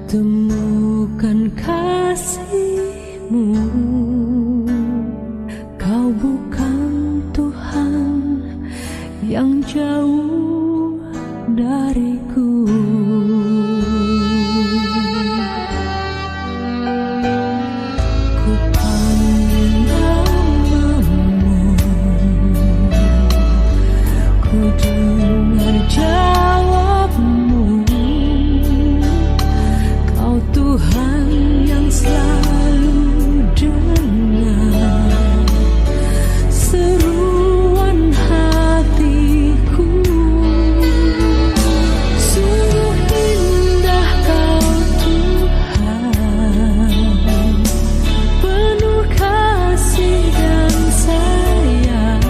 temukan kasih-Mu. Kau bukan Tuhan yang jauh dariku. Ku panggil nama-Mu, ku dengar jawab-Mu. Kau Tuhan yang selalu dengar seruan hatiku. Sungguh indah Kau Tuhan, penuh kasih dan sayang.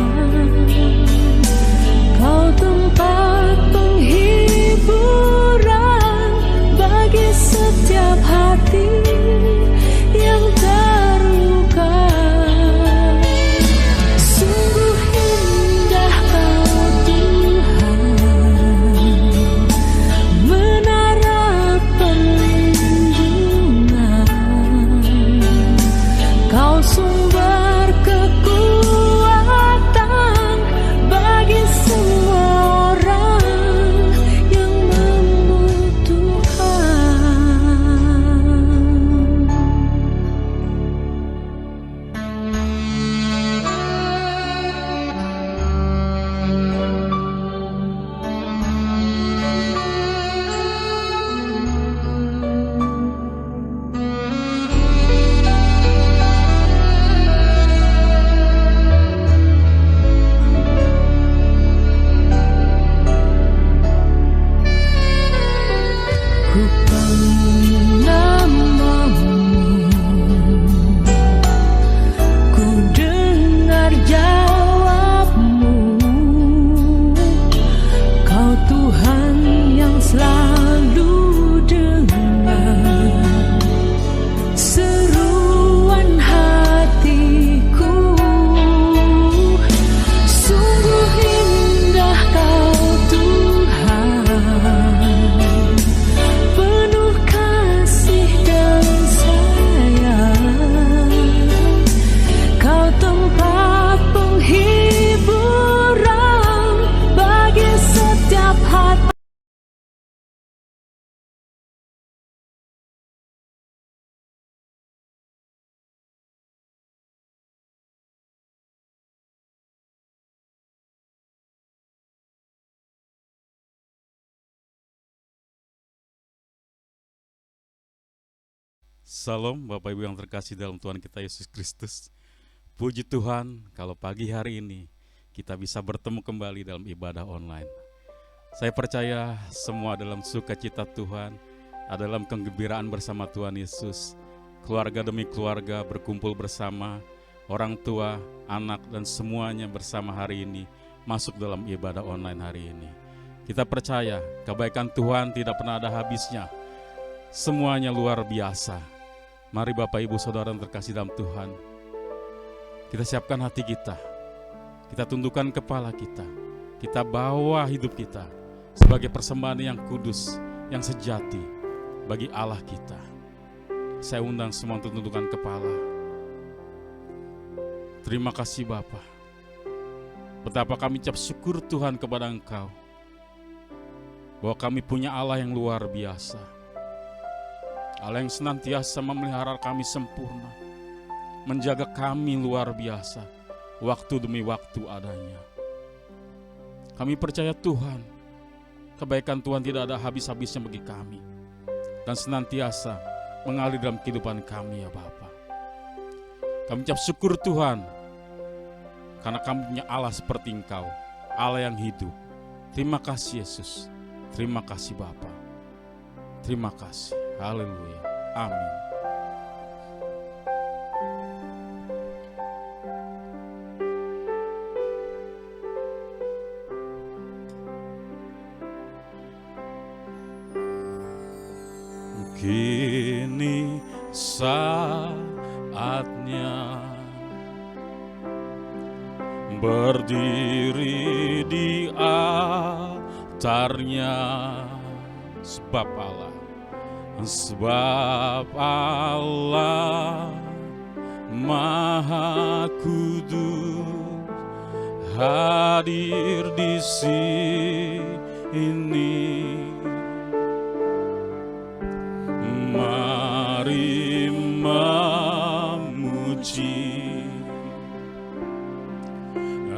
Kau tempat penghiburan bagi setiap hati yang terluka. Sungguh indah Kau Tuhan, menara perlindungan. Kau sumber kekuatan bagi semua orang yang membutuhkan. Ku panggil nama-Mu, ku dengar jawab-Mu. Kau Tuhan yang selalu dengar seruan hatiku. Sungguh indah Kau Tuhan, penuh kasih dan sayang. Kau tempat penghiburan bagi setiap hati. Salam Bapak Ibu yang terkasih dalam Tuhan kita Yesus Kristus. Puji Tuhan kalau pagi hari ini kita bisa bertemu kembali dalam ibadah online. Saya percaya semua dalam sukacita Tuhan, dalam kegembiraan bersama Tuhan Yesus. Keluarga demi keluarga berkumpul bersama, orang tua, anak dan semuanya bersama hari ini masuk dalam ibadah online hari ini. Kita percaya kebaikan Tuhan tidak pernah ada habisnya. Semuanya luar biasa. Mari Bapak Ibu Saudara yang terkasih dalam Tuhan, kita siapkan hati kita, kita tundukkan kepala kita, kita bawa hidup kita sebagai persembahan yang kudus, yang sejati bagi Allah kita. Saya undang semua untuk tundukkan kepala. Terima kasih Bapa, betapa kami ucap syukur Tuhan kepada Engkau, bahwa kami punya Allah yang luar biasa, Allah yang senantiasa memelihara kami sempurna, menjaga kami luar biasa, waktu demi waktu adanya. Kami percaya Tuhan, kebaikan Tuhan tidak ada habis-habisnya bagi kami, dan senantiasa mengalir dalam kehidupan kami ya Bapa. Kami ucap syukur Tuhan, karena kami punya Allah seperti Engkau, Allah yang hidup. Terima kasih Yesus, terima kasih Bapa, terima kasih. Haleluya. Amin. Kini saatnya berdiri di altarnya, sebab Allah sebab Allah Maha Kudus hadir di sini. Mari memuji,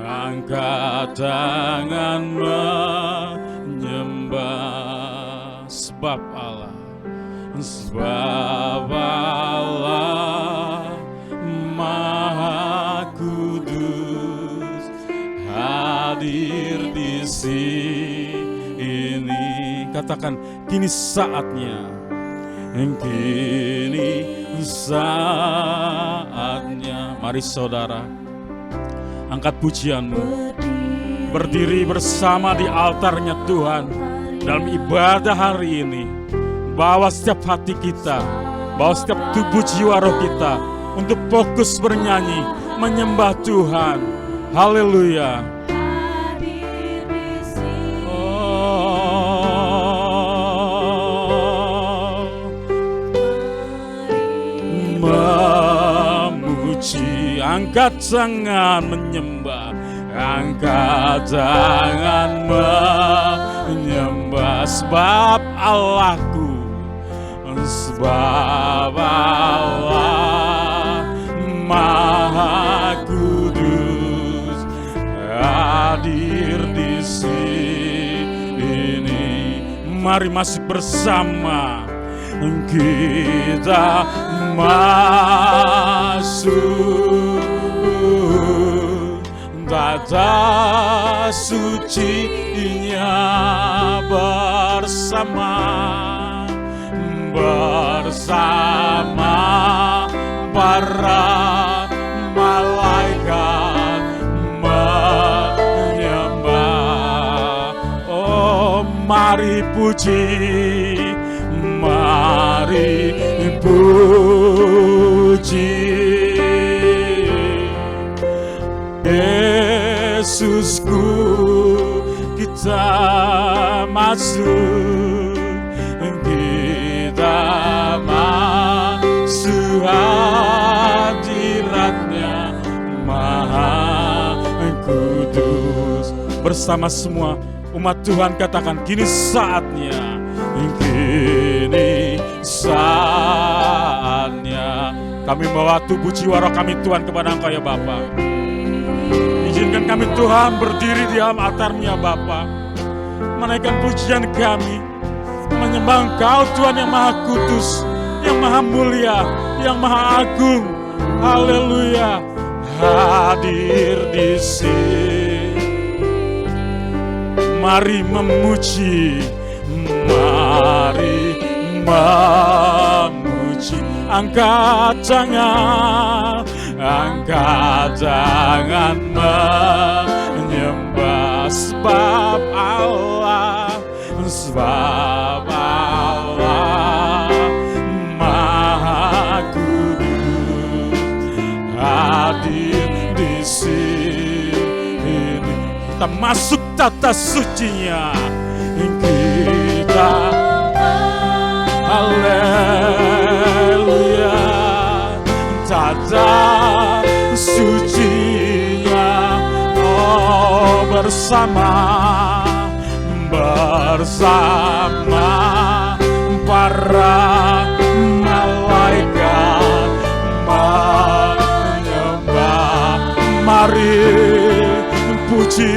angkat tangan menyembah, sebab Allah Maha Kudus hadir di sini. Katakan, kini saatnya. Kini saatnya. Mari saudara, angkat pujianmu, berdiri bersama di altarnya Tuhan dalam ibadah hari ini. Bawa setiap hati kita, bawa setiap tubuh jiwa roh kita untuk fokus bernyanyi, menyembah Tuhan. Haleluya. Memuji, angkat tangan menyembah, angkat tangan menyembah, sebab Allahku, sebab Allah Maha Kudus hadir di sini. Mari masih bersama kita masuk tata sucinya bersama para malaikat menyembah. Oh, mari puji, mari puji Yesusku, kita masuk, kita masuk hadiratnya Maha Kudus. Bersama semua umat Tuhan katakan, kini saatnya, kini saatnya. Kami membawa tubuh jiwa roh kami Tuhan kepada Engkau ya Bapa. Izinkan kami Tuhan berdiri di dalam altar-Mu ya Bapa, menaikkan pujian kami, menyembah Engkau Tuhan yang Maha Kudus, yang Maha Mulia, yang Maha Agung. Haleluya. Hadir di sini. Mari memuji, mari memuji. Angkat tangan, angkat tangan menyembah, sebab Allah Maha Kudus hadir di sini. Kita masuk tata sucinya, kita haleluya, tata sucinya. Oh, bersama para malaikat menyembah. Mari puji,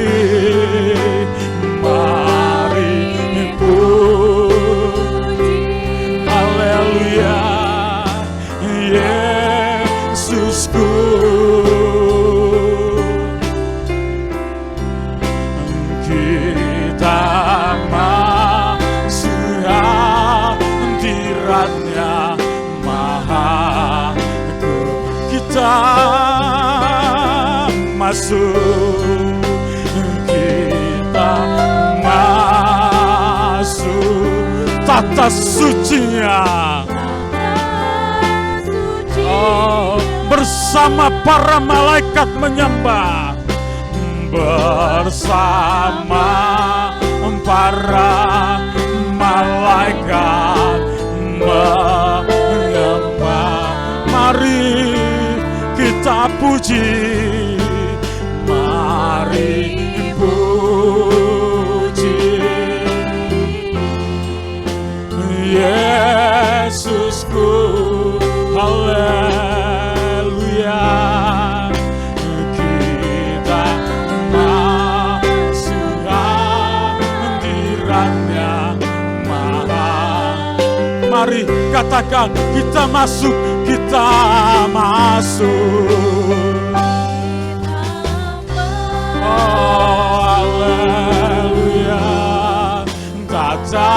mari puji, haleluya, Yesusku. Kita masuk hadiratnya Maha Kudus. Kita masuk, kita masuk tata sucinya. Oh, bersama para malaikat menyembah, bersama para malaikat puji, mari puji Yesusku. Haleluya, kita masuk hadiratnya Maha. Mari katakan, kita masuk, kita masuk. Oh, haleluya, tata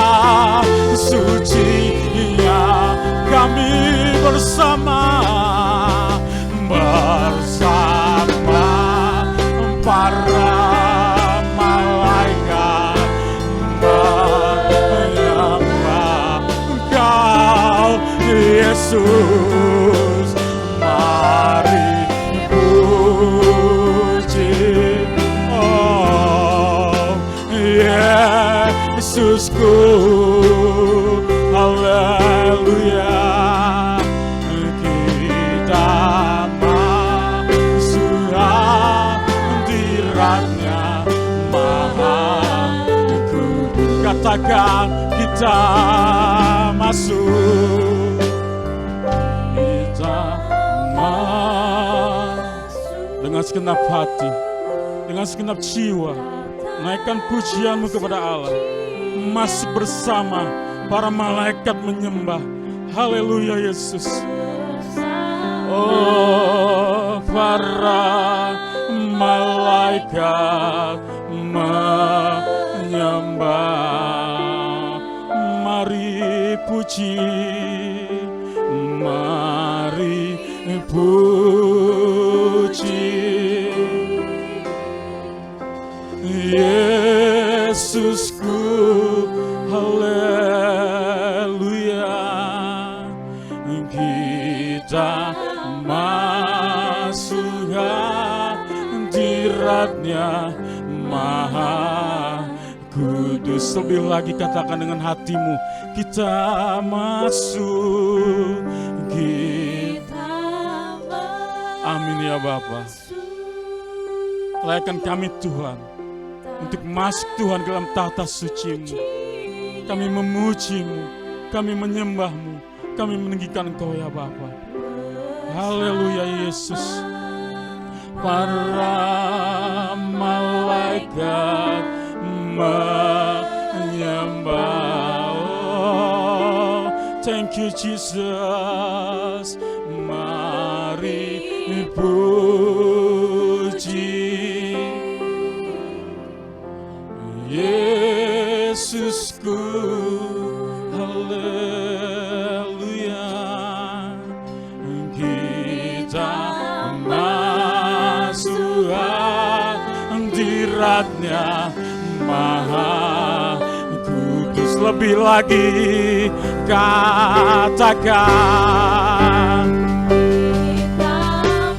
sucinya kami bersama para malaikat menyembah Engkau Yesus. Mari puji, oh Yesusku. Haleluya, kita masuk hadiratnya Maha Kudus. Katakan, kita masuk, kita masuk. Dengan segenap hati, dengan segenap jiwa, naikkan pujianmu kepada Allah. Masuk bersama para malaikat menyembah. Haleluya Yesus. Oh, para malaikat menyembah. Mari puji, mari puji Yesusku. Haleluya, kita masuk hadiratnya Maha Kudus. Lebih lagi katakan dengan hatimu, kita masuk, kita amin ya Bapa. Layakkan kami Tuhan untuk masuk Tuhan ke dalam tahta suci-Mu. Kami memuji-Mu, kami menyembah-Mu, kami meninggikan Engkau ya Bapa. Haleluya Yesus. Para malaikat menyembah. Oh, thank you Jesus. Mari puji Yesusku. Haleluya, kita masuk hadiratnya Maha Kudus. Lebih lagi katakan,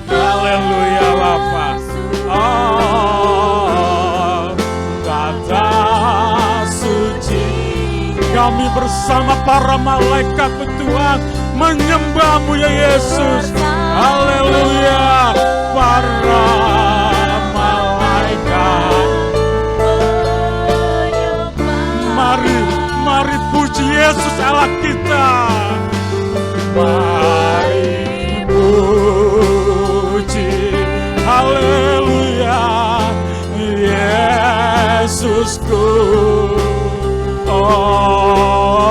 haleluya Bapa. Oh, kata suci, kami bersama para malaikat Tuhan menyembah-Mu ya Yesus. Haleluya, para malaikat. Mari puji Yesus Allah kita. Mari puji, haleluya, Yesusku. Oh,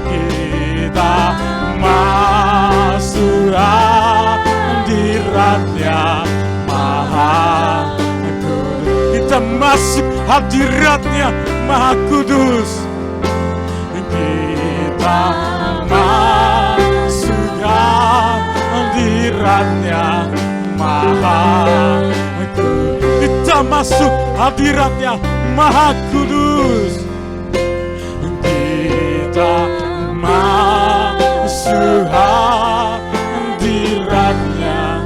kita masuk hadiratnya Maha Kudus. Kita masuk hadiratnya Maha Kudus. Kita masuk hadiratnya Maha Kudus. Kita masuk hadiratnya Maha Kudus. Kita masuk hadiratnya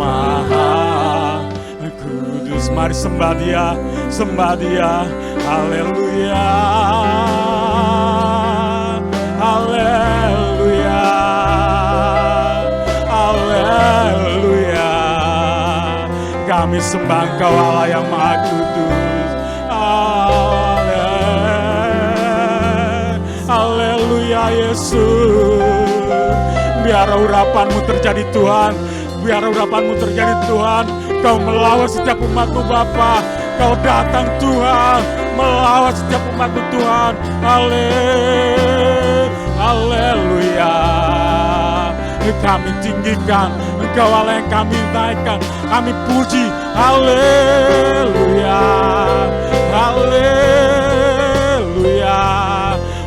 Maha Kudus. Mari sembah Dia, sembah Dia. Haleluya, haleluya, haleluya. Kami sembah Engkau Allah yang Maha Kudus. Haleluya Yesus. Biar urapan-Mu terjadi Tuhan. Biar urapan-Mu terjadi Tuhan. Kau melawat setiap umat-Mu Bapa. Kau datang Tuhan, melawat setiap umat-Mu Tuhan. Haleluya. Kami tinggikan Engkau Allah yang kami naikkan, kami puji. Haleluya. Haleluya.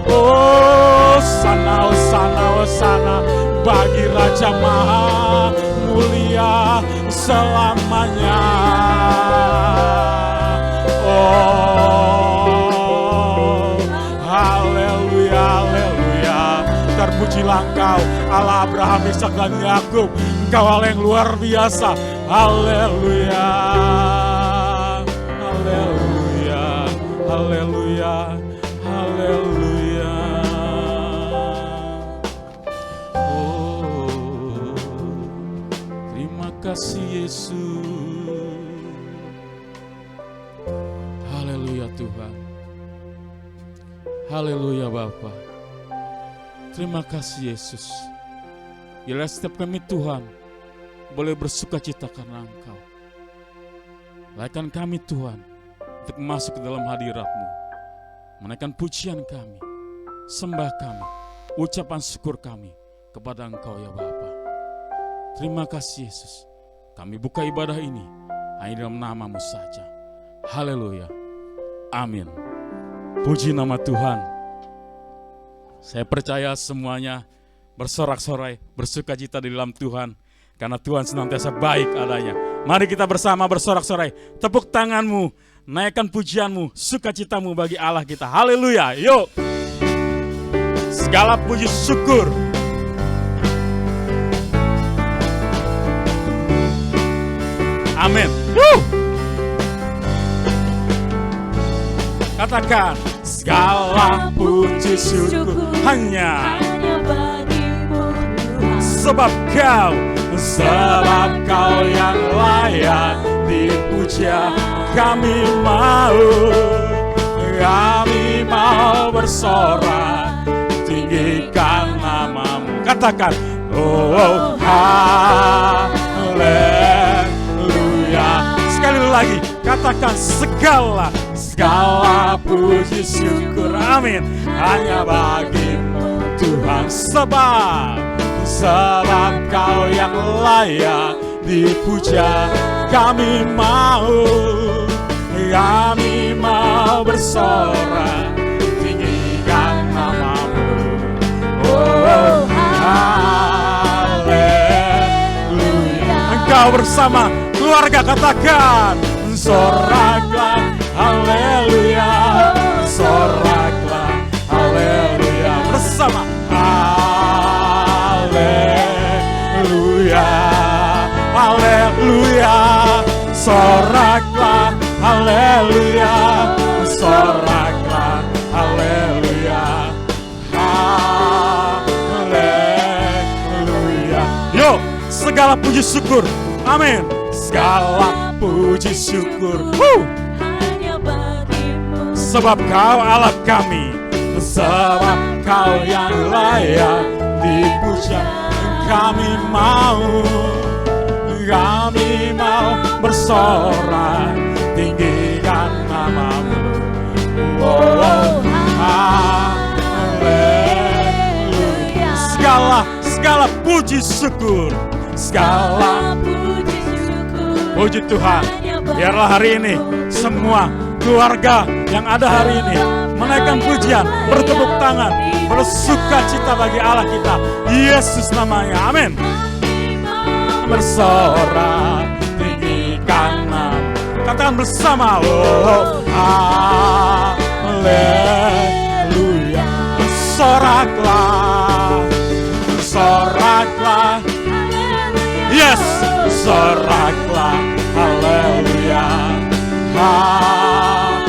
Hosana, hosana, hosana bagi Raja Maha Mulia selamanya. Oh, haleluya, haleluya. Terpujilah Engkau, Allah Abraham, Ishak dan Yakub. Engkau Allah yang luar biasa. Haleluya, haleluya, haleluya, haleluya. Oh, terima kasih Yesus. Haleluya Tuhan. Haleluya Bapa. Terima kasih Yesus. Biarlah setiap kami Tuhan boleh bersuka cita karena Engkau. Laikan kami Tuhan untuk masuk ke dalam hadirat-Mu. Menaikkan pujian kami, sembah kami, ucapan syukur kami kepada Engkau ya Bapa. Terima kasih Yesus. Kami buka ibadah ini hanya dalam nama-Mu saja. Haleluya. Amin. Puji nama Tuhan. Saya percaya semuanya bersorak-sorai, bersuka cita di dalam Tuhan. Karena Tuhan senantiasa baik adanya. Mari kita bersama bersorak-sorai. Tepuk tanganmu, naikkan pujianmu, sukacitamu bagi Allah kita. Haleluya, yuk. Segala puji syukur. Amin. Katakan, segala puji syukur hanya bagimu Tuhan. sebab Kau yang layak dipuja. Kami mau bersorak, tinggikan nama-Mu. Katakan, oh haleluya. Sekali lagi, katakan segala puji syukur, amin, hanya bagi-Mu Tuhan. Sebab Kau yang layak dipuja. Kami mau bersorak, tinggikan nama-Mu. Oh haleluya. Engkau bersama keluarga katakan, soraklah haleluya, soraklah haleluya. Bersama haleluya, haleluya, soraklah haleluya, soraklah haleluya, haleluya. Yuk, segala puji syukur, amin. Segala puji syukur, Hanya bagimu. sebab Kau Allah kami, sebab Kau yang layak dipuja. Kami mau bersorak, tinggikan nama-Mu. Oh, haleluya. Segala puji syukur, segala puji syukur. puji Tuhan. Biarlah hari ini semua keluarga yang ada hari ini menaikkan pujian, bertepuk tangan, bersuka cita bagi Allah kita. Yesus namanya, amin. Bersorak, tinggikan nama. Katakan bersama, oh haleluya. Bersoraklah, bersoraklah, yes, bersoraklah, haleluya, haleluya.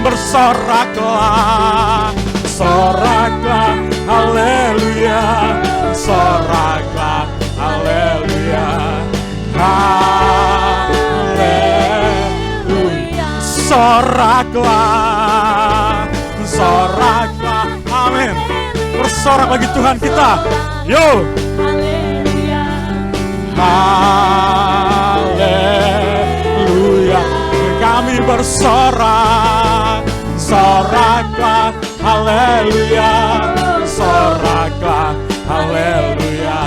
Bersoraklah, soraklah, haleluya, soraklah, haleluya, Haleluya. Soraklah, soraklah, amin. Bersorak bagi Tuhan kita. Yo. Haleluya. Haleluya. Kami bersorak, soraklah, haleluya. Soraklah, haleluya.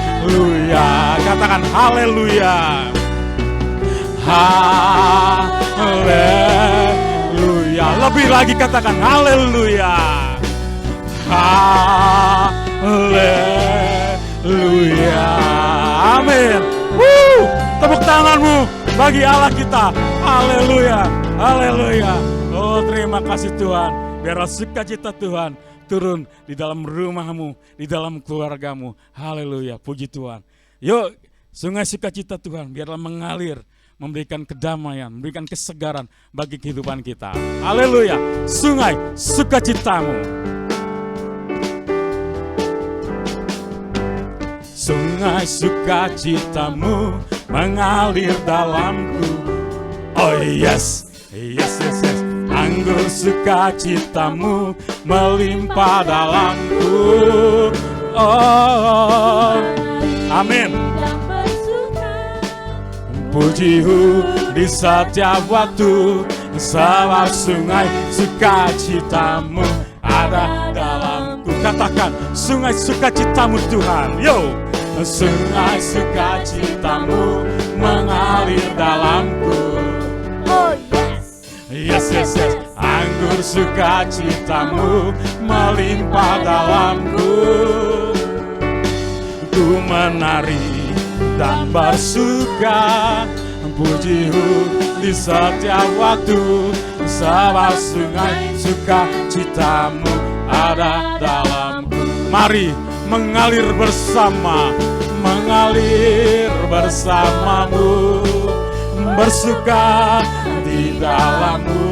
Haleluya. Katakan haleluya. Haleluya. Lebih lagi katakan haleluya. Haleluya. Amin. Tepuk tanganmu bagi Allah kita. Haleluya. Haleluya. Oh, terima kasih Tuhan. Biarlah sukacita Tuhan turun di dalam rumahmu, di dalam keluargamu. Haleluya. Puji Tuhan. Yuk, sungai sukacita Tuhan biarlah mengalir, memberikan kedamaian, memberikan kesegaran bagi kehidupan kita. Haleluya. Sungai sukacitamu. Sungai sukacitamu mengalir dalamku. Oh yes, yes, yes, yes. Anggur sukacitamu melimpah dalamku. Oh, amin. Pujiku di setiap waktu, sebab sungai sukacitamu ada dalamku. Katakan sungai sukacitamu Tuhan. Yo, sungai sukacitamu mengalir dalamku. Oh yes. Yes, yes, yes. Anggur sukacitamu melimpah dalamku. Ku menari dan bersuka, pujiku di setiap waktu, sebab sungai sukacitamu ada dalamku. Mari mengalir bersama, mengalir bersamamu, bersuka di dalammu,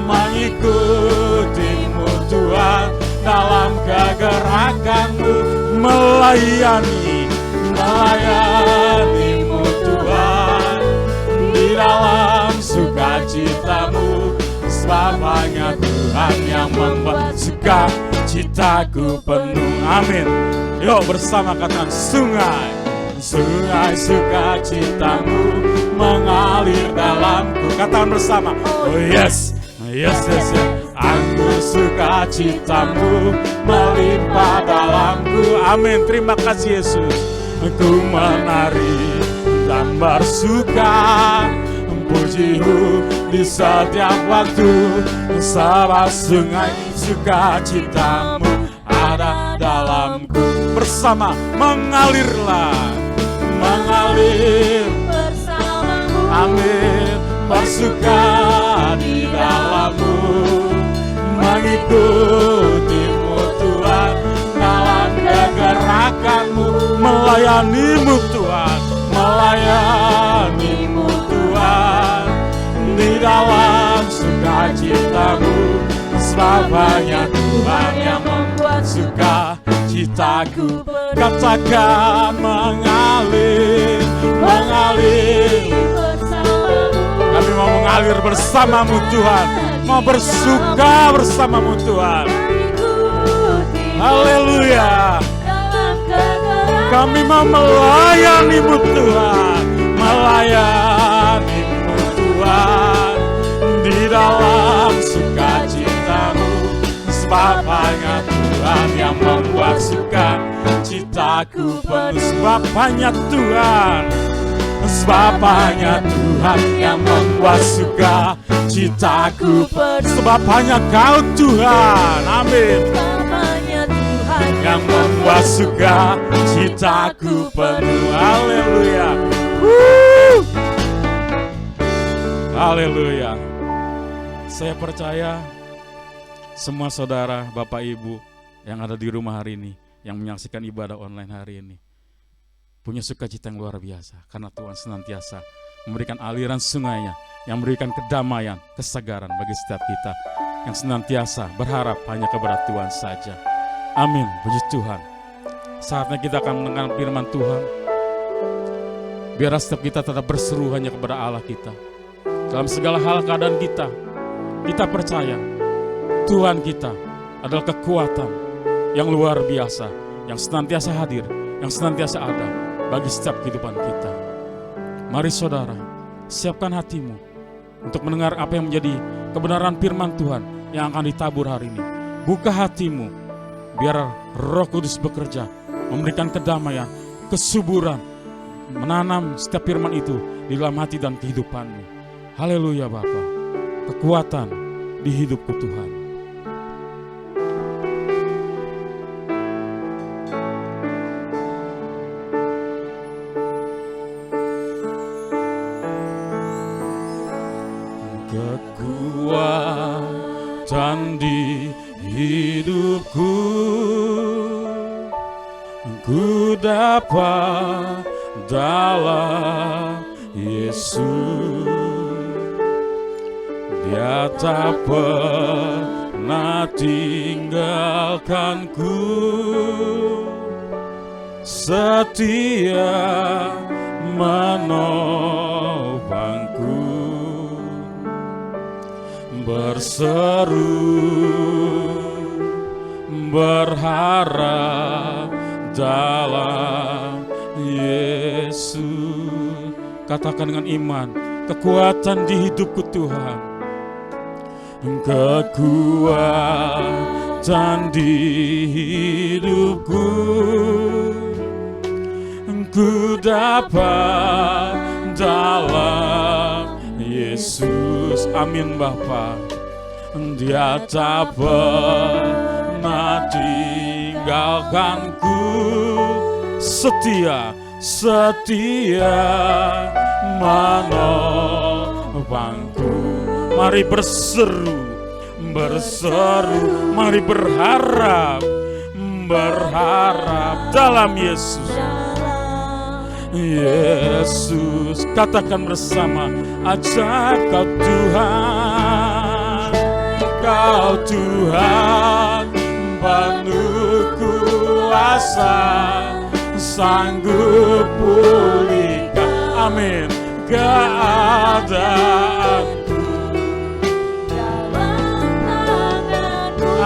mengikutimu Tuhan dalam kegerakanmu, melayanimu Tuhan di dalam sukacitamu, sebab hanya Tuhan yang membuat sukacitaku penuh. Amin. Yuk bersama katakan sungai, sungai sukacitamu mengalir dalamku. Katakan bersama. Oh yes, yes, yes, yes. Anggur sukacitamu melimpah dalamku. Amin. Terima kasih Yesus. Ku menari dan bersuka, pujiku di setiap waktu, sebab sungai sukacitamu ada dalamku. Bersama mengalirlah, mengalir Bersamamu. amin, bersuka di dalammu, mengikutimu Tuhan dalam kegerakanmu, melayanimu Tuhan, melayanimu Tuhan di dalam sukacitamu, sebab hanya Tuhan yang membuat sukacitaku. Katakan mengalir, mengalir. Kami mau mengalir bersamamu Tuhan, mau bersuka bersamamu Tuhan. Haleluya. Kami mau melayanimu Tuhan, melayanimu Tuhan di dalam sukacitamu, sebab hanya Tuhan yang membuat sukacitaku penuh. Sebab hanya Tuhan, sebab hanya Tuhan yang membuat sukacitaku penuh. Sebab hanya Kau Tuhan, amin, yang membuat sukacitaku penuh. Haleluya. Haleluya. Saya percaya semua saudara, Bapak, Ibu yang ada di rumah hari ini, yang menyaksikan ibadah online hari ini, punya sukacita yang luar biasa, karena Tuhan senantiasa memberikan aliran sungainya yang memberikan kedamaian, kesegaran bagi setiap kita yang senantiasa berharap hanya kepada Tuhan saja. Amin, puji Tuhan. Saatnya kita akan mendengar firman Tuhan. Biar setiap kita tetap berseru hanya kepada Allah kita. Dalam segala hal keadaan kita percaya Tuhan kita adalah kekuatan yang luar biasa, yang senantiasa hadir, yang senantiasa ada bagi setiap kehidupan kita. Mari saudara, siapkan hatimu untuk mendengar apa yang menjadi kebenaran firman Tuhan yang akan ditabur hari ini. Buka hatimu, biar Roh Kudus bekerja, memberikan kedamaian, kesuburan, menanam setiap firman itu di dalam hati dan kehidupanmu. Haleluya Bapa, kekuatan di hidupku Tuhan. Kekuatan di hidupku, ku dapat dalam Yesus. Dia tak pernah tinggalkanku, setia menopangku, berseru berharap dalam Yesus. Katakan dengan iman, kekuatan di hidupku Tuhan. Kekuatan di hidupku, ku dapat dalam Yesus. Amin Bapa. Dia tak pernah tinggalkanku, setia menopangku. Mari berseru, mari berharap dalam Yesus. Yesus, katakan bersama, ajaib Kau Tuhan, Kau Tuhan penuh kuasa, sanggup pulihkan, amin, keadaanku.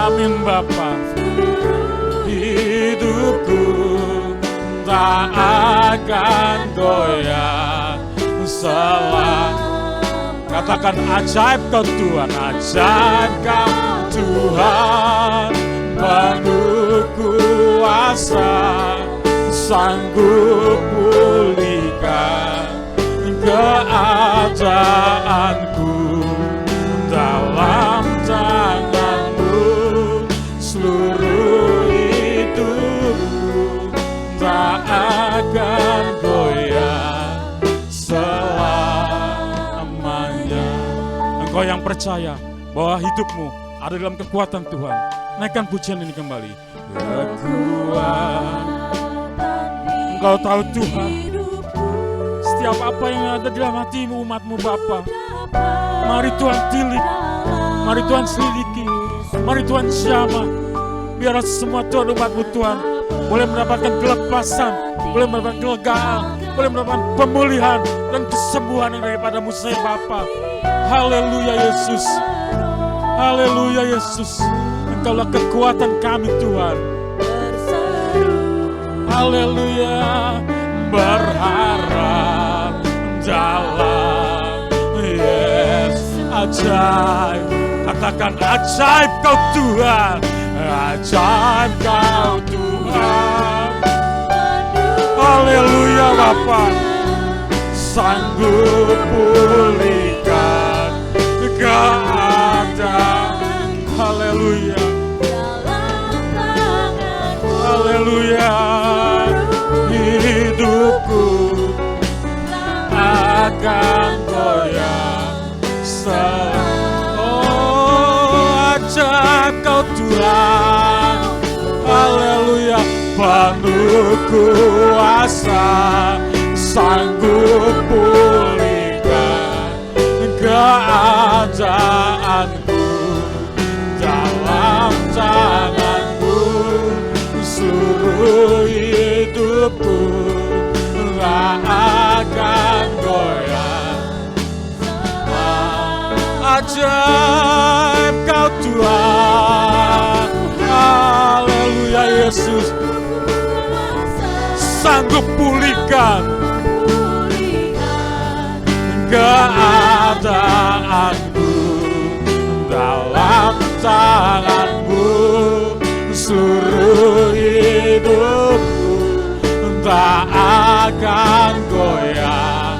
Amin Bapa. Hidupku tak akan goyah selama. Katakan ajaib Kau Tuhan, ajaib Kau Tuhan penuh kuasa, sanggup pulihkan keadaanku. Dalam tangan-Mu seluruh hidupku tak akan goyah selamanya. Engkau yang percaya bahwa hidupmu ada dalam kekuatan Tuhan, naikkan pujian ini kembali. Engkau tahu Tuhan setiap apa yang ada di dalam hatimu, umatmu Bapa. Mari Tuhan tilik, mari Tuhan selidiki, mari Tuhan jamah. Biar semua Tuhan umatmu Tuhan boleh mendapatkan kelepasan, boleh mendapatkan kelegaan, boleh mendapatkan pemulihan dan kesembuhan yang daripada-Mu saya Bapa. Haleluya Yesus, haleluya Yesus. Engkaulah kekuatan kami Tuhan. Haleluya, berharap dalam Yesus. Ajaib, katakan ajaib Kau Tuhan, ajaib Kau Tuhan. Haleluya Bapa, sanggup pulihkan keadaan. Haleluya, haleluya. Hidupku akan goyah ajaib Kau Tuhan. Haleluya, penuh kuasa, sanggup pulihkan keadaanku. Dalam tangan-Mu seluruh hidupku tak akan goyah. Ajaib Kau Tuhan, haleluya Yesus, sanggup pulihkan keadaanku dalam tangan-Mu. Seluruh hidupku tak akan goyah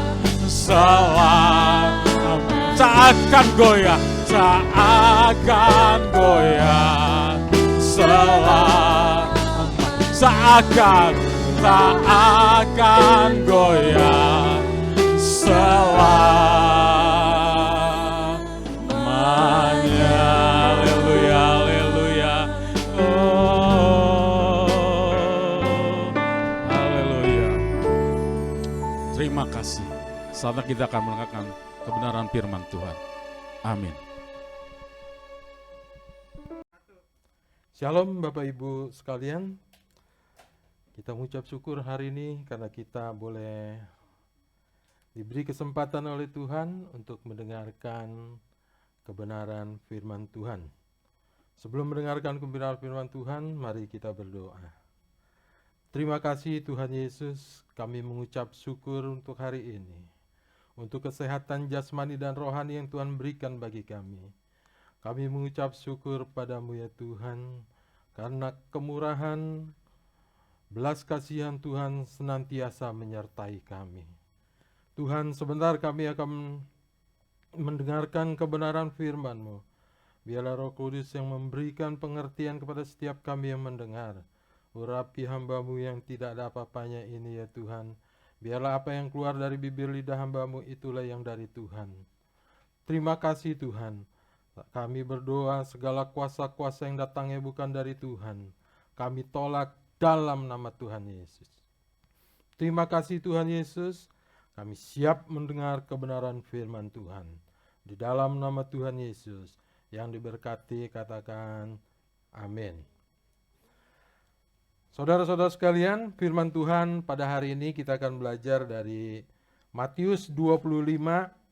tak akan goyah selamanya. Haleluya, haleluya. Oh, haleluya. Terima kasih. Saatnya kita akan mendengarkan kebenaran firman Tuhan. Amin. Shalom Bapak Ibu sekalian. Kita mengucap syukur hari ini karena kita boleh diberi kesempatan oleh Tuhan untuk mendengarkan kebenaran firman Tuhan. Sebelum mendengarkan kebenaran firman Tuhan, mari kita berdoa. Terima kasih Tuhan Yesus, kami mengucap syukur untuk hari ini, untuk kesehatan jasmani dan rohani yang Tuhan berikan bagi kami. Kami mengucap syukur padamu ya Tuhan, karena kemurahan, belas kasihan Tuhan senantiasa menyertai kami. Tuhan, sebentar kami akan mendengarkan kebenaran firman-Mu. Biarlah Roh Kudus yang memberikan pengertian kepada setiap kami yang mendengar. Urapi hamba-Mu yang tidak ada apa-apanya ini ya Tuhan. Biarlah apa yang keluar dari bibir lidah hamba-Mu itulah yang dari Tuhan. Terima kasih Tuhan. Kami berdoa segala kuasa-kuasa yang datangnya bukan dari Tuhan, kami tolak dalam nama Tuhan Yesus. Terima kasih Tuhan Yesus, kami siap mendengar kebenaran firman Tuhan. Di dalam nama Tuhan Yesus, yang diberkati katakan amin. Saudara-saudara sekalian, firman Tuhan pada hari ini kita akan belajar dari Matius 25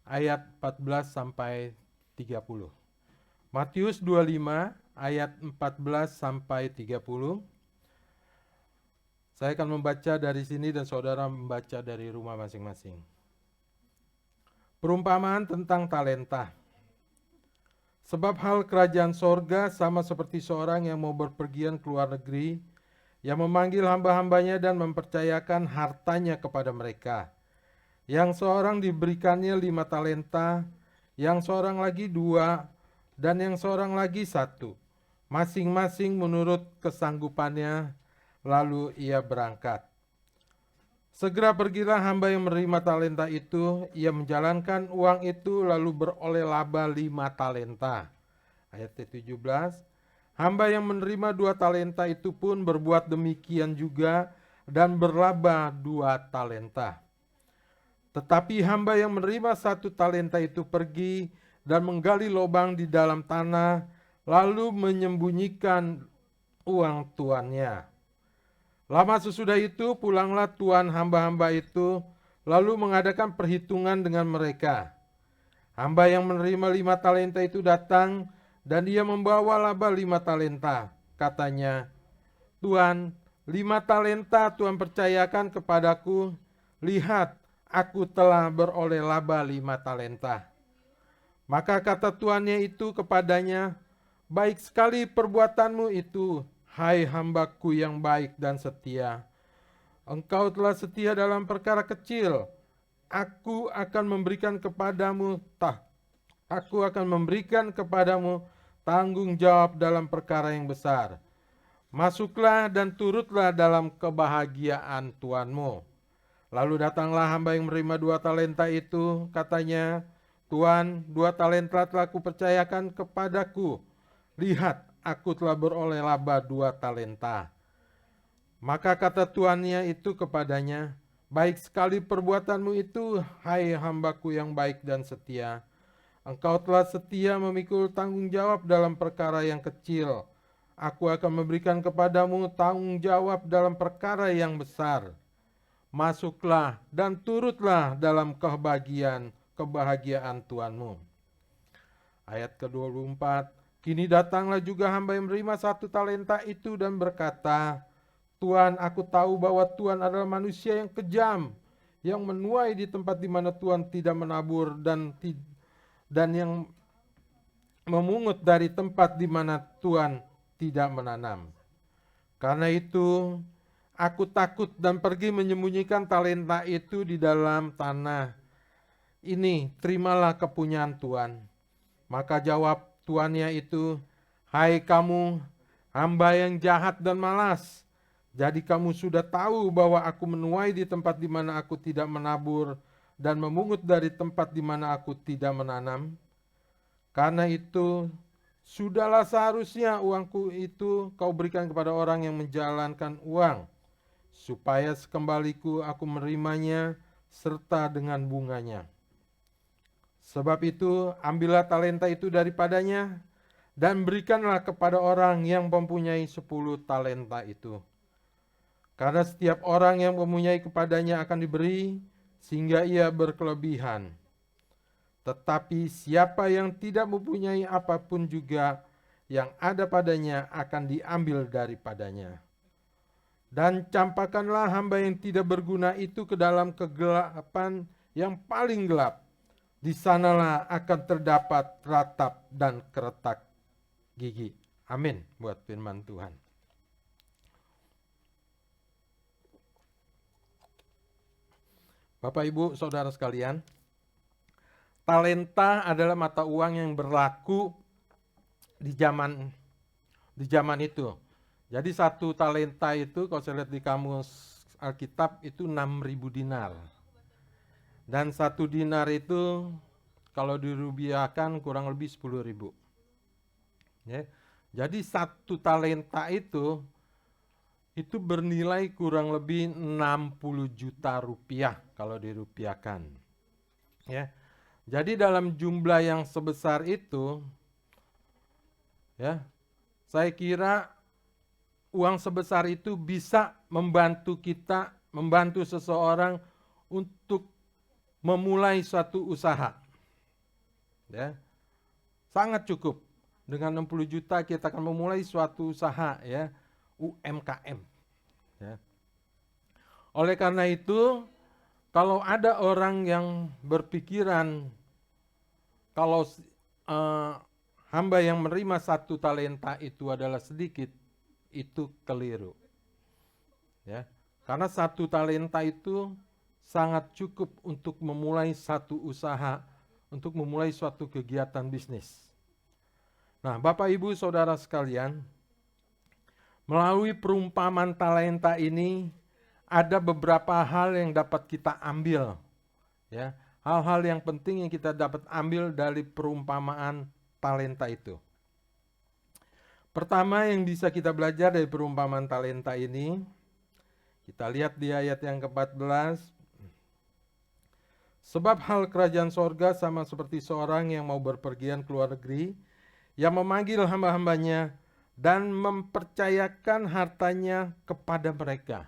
ayat 14 sampai 30. Matius 25 ayat 14 sampai 30. Saya akan membaca dari sini dan saudara membaca dari rumah masing-masing. Perumpamaan tentang talenta. Sebab hal kerajaan sorga sama seperti seorang yang mau berpergian ke luar negeri, yang memanggil hamba-hambanya dan mempercayakan hartanya kepada mereka. Yang seorang diberikannya 5 talenta, yang seorang lagi 2, dan yang seorang lagi 1, masing-masing menurut kesanggupannya, lalu ia berangkat. Segera pergilah hamba yang menerima talenta itu, ia menjalankan uang itu lalu beroleh laba 5 talenta. Ayat 17, hamba yang menerima 2 talenta itu pun berbuat demikian juga dan berlaba 2 talenta. Tetapi hamba yang menerima 1 talenta itu pergi dan menggali lubang di dalam tanah, lalu menyembunyikan uang tuannya. Lama sesudah itu pulanglah tuan hamba-hamba itu, lalu mengadakan perhitungan dengan mereka. Hamba yang menerima 5 talenta itu datang, dan dia membawa laba 5 talenta. Katanya, Tuan, 5 talenta Tuhan percayakan kepadaku, lihat, aku telah beroleh laba 5 talenta. Maka kata tuannya itu kepadanya, baik sekali perbuatanmu itu, hai hambaku yang baik dan setia. Engkau telah setia dalam perkara kecil, aku akan memberikan kepadamu tanggung jawab dalam perkara yang besar. Masuklah dan turutlah dalam kebahagiaan tuanmu. Lalu datanglah hamba yang menerima 2 talenta itu, katanya, Tuan, 2 talenta telah kupercayakan kepadaku. Lihat, aku telah beroleh laba 2 talenta. Maka kata tuannya itu kepadanya, baik sekali perbuatanmu itu, hai hambaku yang baik dan setia. Engkau telah setia memikul tanggung jawab dalam perkara yang kecil. aku akan memberikan kepadamu tanggung jawab dalam perkara yang besar. Masuklah dan turutlah dalam kebahagiaan Tuhanmu. Ayat ke-24, kini datanglah juga hamba yang menerima 1 talenta itu dan berkata, Tuhan, aku tahu bahwa Tuhan adalah manusia yang kejam, yang menuai di tempat di mana Tuhan tidak menabur dan yang memungut dari tempat di mana Tuhan tidak menanam. Karena itu, aku takut dan pergi menyembunyikan talenta itu di dalam tanah. Ini, terimalah kepunyaan Tuhan. Maka jawab tuannya itu, hai kamu, hamba yang jahat dan malas. Jadi kamu sudah tahu bahwa aku menuai di tempat di mana aku tidak menabur dan memungut dari tempat di mana aku tidak menanam. Karena itu, sudahlah seharusnya uangku itu kau berikan kepada orang yang menjalankan uang, supaya sekembaliku aku menerimanya serta dengan bunganya. Sebab itu, ambillah talenta itu daripadanya dan berikanlah kepada orang yang mempunyai 10 talenta itu. Karena setiap orang yang mempunyai kepadanya akan diberi, sehingga ia berkelebihan. Tetapi siapa yang tidak mempunyai apapun juga, yang ada padanya akan diambil daripadanya. Dan campakkanlah hamba yang tidak berguna itu ke dalam kegelapan yang paling gelap. Di sanalah akan terdapat ratap dan keretak gigi. Amin buat firman Tuhan. Bapak, Ibu, Saudara sekalian, talenta adalah mata uang yang berlaku di zaman itu. Jadi 1 talenta itu kalau saya lihat di kamus Alkitab itu 6.000 dinar. Dan 1 dinar itu kalau dirupiahkan kurang lebih 10.000. Ya. Jadi 1 talenta itu bernilai kurang lebih 60 juta rupiah kalau dirupiahkan. Ya. Jadi dalam jumlah yang sebesar itu, ya, saya kira uang sebesar itu bisa membantu kita, membantu seseorang untuk memulai suatu usaha. Ya. Sangat cukup. Dengan 60 juta kita akan memulai suatu usaha, ya, UMKM. Ya. Oleh karena itu, kalau ada orang yang berpikiran kalau hamba yang menerima 1 talenta itu adalah sedikit, itu keliru. Ya. Karena 1 talenta itu sangat cukup untuk memulai satu usaha, untuk memulai suatu kegiatan bisnis. Nah, Bapak, Ibu, Saudara sekalian, melalui perumpamaan talenta ini ada beberapa hal yang dapat kita ambil, ya, hal-hal yang penting yang kita dapat ambil dari perumpamaan talenta itu. Pertama yang bisa kita belajar dari perumpamaan talenta ini, kita lihat di ayat yang ke-14. Sebab hal kerajaan sorga sama seperti seorang yang mau berpergian ke luar negeri, yang memanggil hamba-hambanya dan mempercayakan hartanya kepada mereka.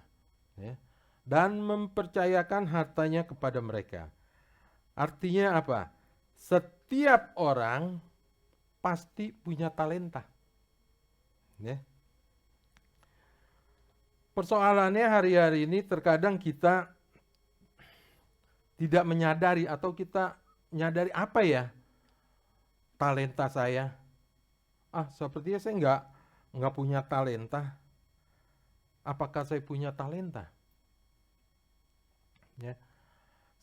Ya. Dan mempercayakan hartanya kepada mereka. Artinya apa? Setiap orang pasti punya talenta. Ya. Persoalannya hari-hari ini terkadang kita tidak menyadari atau kita menyadari apa ya talenta saya. Sepertinya saya nggak punya talenta. Apakah saya punya talenta? Ya.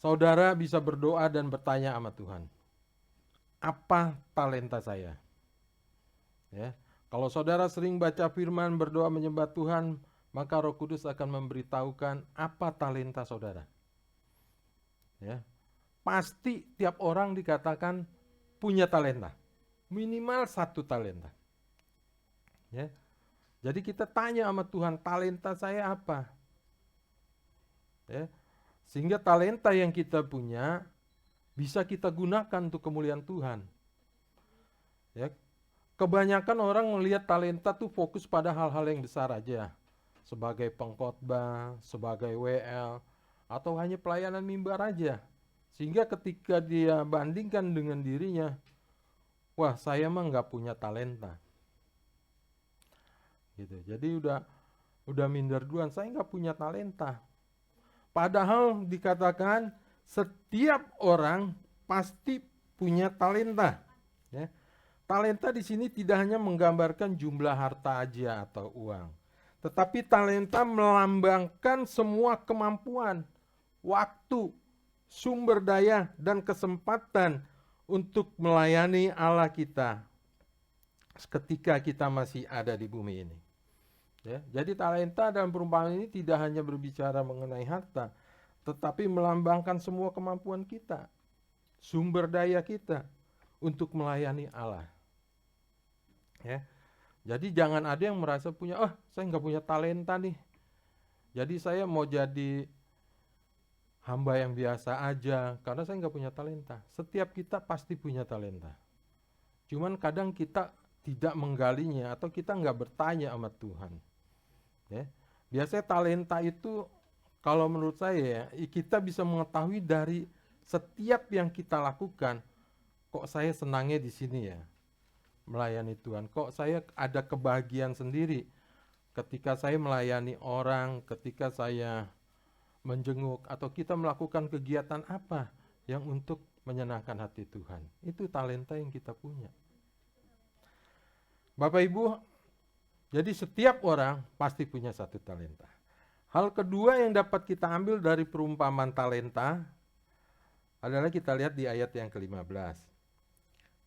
Saudara bisa berdoa dan bertanya sama Tuhan. Apa talenta saya? Ya. Kalau saudara sering baca firman, berdoa menyembah Tuhan, maka Roh Kudus akan memberitahukan apa talenta saudara. Ya. Pasti tiap orang dikatakan punya talenta. Minimal 1 talenta. Ya. Jadi kita tanya sama Tuhan, talenta saya apa? Ya. Sehingga talenta yang kita punya bisa kita gunakan untuk kemuliaan Tuhan. Ya. Kebanyakan orang melihat talenta tuh fokus pada hal-hal yang besar aja. Sebagai pengkhotbah, sebagai WL, atau hanya pelayanan mimbar aja. Sehingga ketika dia bandingkan dengan dirinya, wah saya mah nggak punya talenta. Gitu. Jadi udah minder duluan, saya nggak punya talenta. Padahal dikatakan setiap orang pasti punya talenta. Ya. Talenta di sini tidak hanya menggambarkan jumlah harta aja atau uang, tetapi talenta melambangkan semua kemampuan, waktu, sumber daya, dan kesempatan untuk melayani Allah kita ketika kita masih ada di bumi ini. Ya, jadi talenta dalam perumpamaan ini tidak hanya berbicara mengenai harta, tetapi melambangkan semua kemampuan kita, sumber daya kita untuk melayani Allah. Ya, jadi jangan ada yang merasa punya, saya nggak punya talenta nih. Jadi saya mau jadi hamba yang biasa aja karena saya nggak punya talenta. Setiap kita pasti punya talenta. Cuman kadang kita tidak menggalinya atau kita nggak bertanya sama Tuhan. Ya, biasanya talenta itu kalau menurut saya kita bisa mengetahui dari setiap yang kita lakukan. Kok saya senangnya di sini ya? Melayani Tuhan, kok saya ada kebahagiaan sendiri ketika saya melayani orang, ketika saya menjenguk, atau kita melakukan kegiatan apa yang untuk menyenangkan hati Tuhan. Itu talenta yang kita punya. Bapak Ibu, jadi setiap orang pasti punya satu talenta. Hal kedua yang dapat kita ambil dari perumpamaan talenta adalah kita lihat di ayat yang ke-15.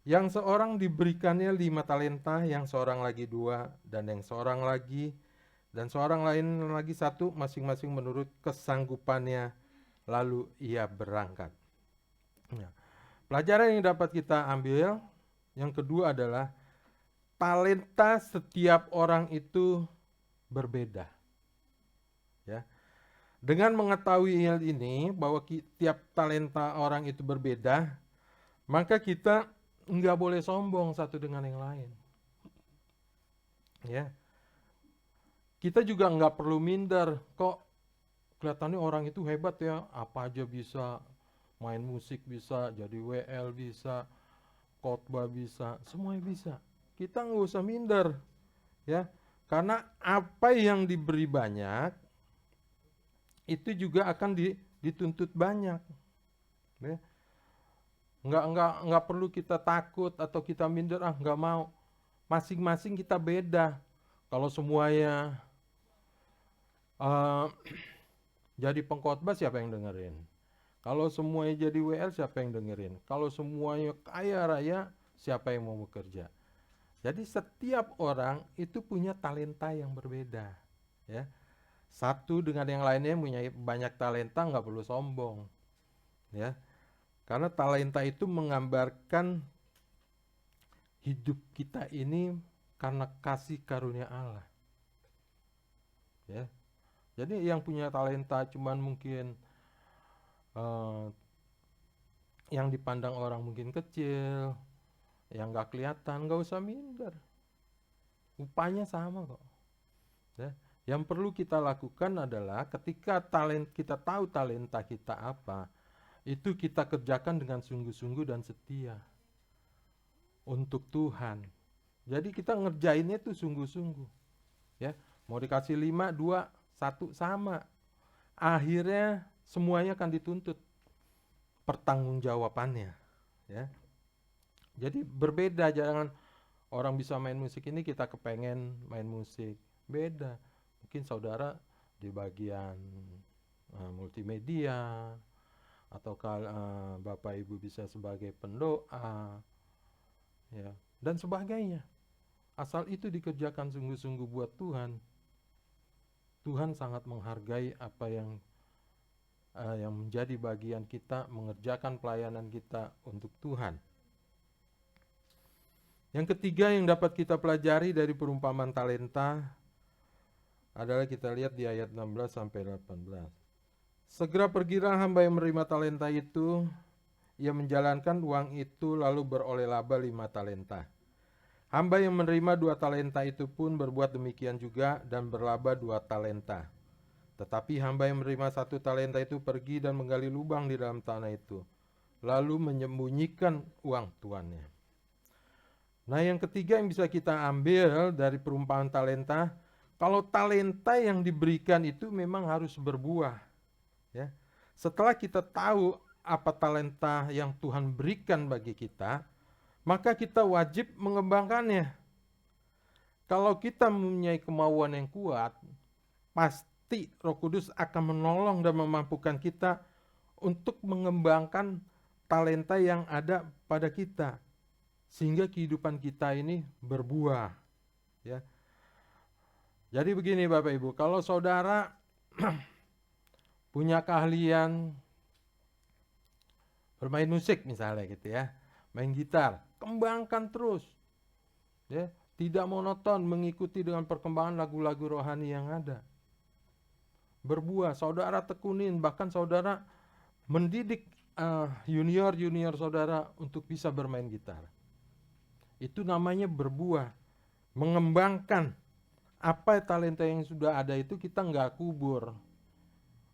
Yang seorang diberikannya 5 talenta, yang seorang lagi 2, dan yang seorang lagi, dan seorang lain lagi 1, masing-masing menurut kesanggupannya, lalu ia berangkat. Nah, pelajaran yang dapat kita ambil, yang kedua adalah, talenta setiap orang itu berbeda. Ya. Dengan mengetahui hal ini, bahwa tiap talenta orang itu berbeda, maka kita nggak boleh sombong satu dengan yang lain. Ya, kita juga nggak perlu minder. Kok kelihatannya orang itu hebat ya, apa aja bisa, main musik bisa, jadi WL bisa, khotbah bisa, semuanya bisa. Kita nggak usah minder, ya, karena apa yang diberi banyak itu juga akan dituntut banyak. Ya. Nggak perlu kita takut atau kita minder, nggak mau. Masing-masing kita beda. Kalau semuanya jadi pengkhotbah, siapa yang dengerin? Kalau semuanya jadi WL, siapa yang dengerin? Kalau semuanya kaya raya, siapa yang mau bekerja? Jadi setiap orang itu punya talenta yang berbeda. Ya. Satu dengan yang lainnya punya banyak talenta, nggak perlu sombong. Ya. Karena talenta itu menggambarkan hidup kita ini karena kasih karunia Allah. Ya. Jadi yang punya talenta cuman mungkin yang dipandang orang mungkin kecil, yang nggak kelihatan, nggak usah minder. Upahnya sama kok. Ya. Yang perlu kita lakukan adalah ketika kita tahu talenta kita apa, itu kita kerjakan dengan sungguh-sungguh dan setia untuk Tuhan. Jadi kita ngerjainnya itu sungguh-sungguh. Ya, mau dikasih 5, 2, 1 sama. Akhirnya semuanya akan dituntut pertanggungjawabannya. Ya. Jadi berbeda, jangan orang bisa main musik ini kita kepengen main musik. Beda. Mungkin saudara di bagian multimedia, atau Bapak Ibu bisa sebagai pendoa, ya, dan sebagainya. Asal itu dikerjakan sungguh-sungguh buat Tuhan, Tuhan sangat menghargai apa yang menjadi bagian kita, mengerjakan pelayanan kita untuk Tuhan. Yang ketiga yang dapat kita pelajari dari perumpamaan talenta adalah kita lihat di ayat 16 sampai 18. Segera pergilah hamba yang menerima talenta itu, ia menjalankan uang itu lalu beroleh laba 5 talenta. Hamba yang menerima 2 talenta itu pun berbuat demikian juga dan berlaba 2 talenta. Tetapi hamba yang menerima 1 talenta itu pergi dan menggali lubang di dalam tanah itu, lalu menyembunyikan uang tuannya. Nah, yang ketiga yang bisa kita ambil dari perumpamaan talenta, kalau talenta yang diberikan itu memang harus berbuah. Ya. Setelah kita tahu apa talenta yang Tuhan berikan bagi kita, maka kita wajib mengembangkannya. Kalau kita mempunyai kemauan yang kuat, pasti Roh Kudus akan menolong dan memampukan kita untuk mengembangkan talenta yang ada pada kita, sehingga kehidupan kita ini berbuah. Ya. Jadi begini Bapak Ibu, kalau saudara punya keahlian bermain musik misalnya gitu ya, main gitar, kembangkan terus. Ya, tidak monoton mengikuti dengan perkembangan lagu-lagu rohani yang ada. Berbuah, saudara tekunin, bahkan saudara mendidik junior saudara untuk bisa bermain gitar. Itu namanya berbuah, mengembangkan apa talenta yang sudah ada itu kita nggak kubur.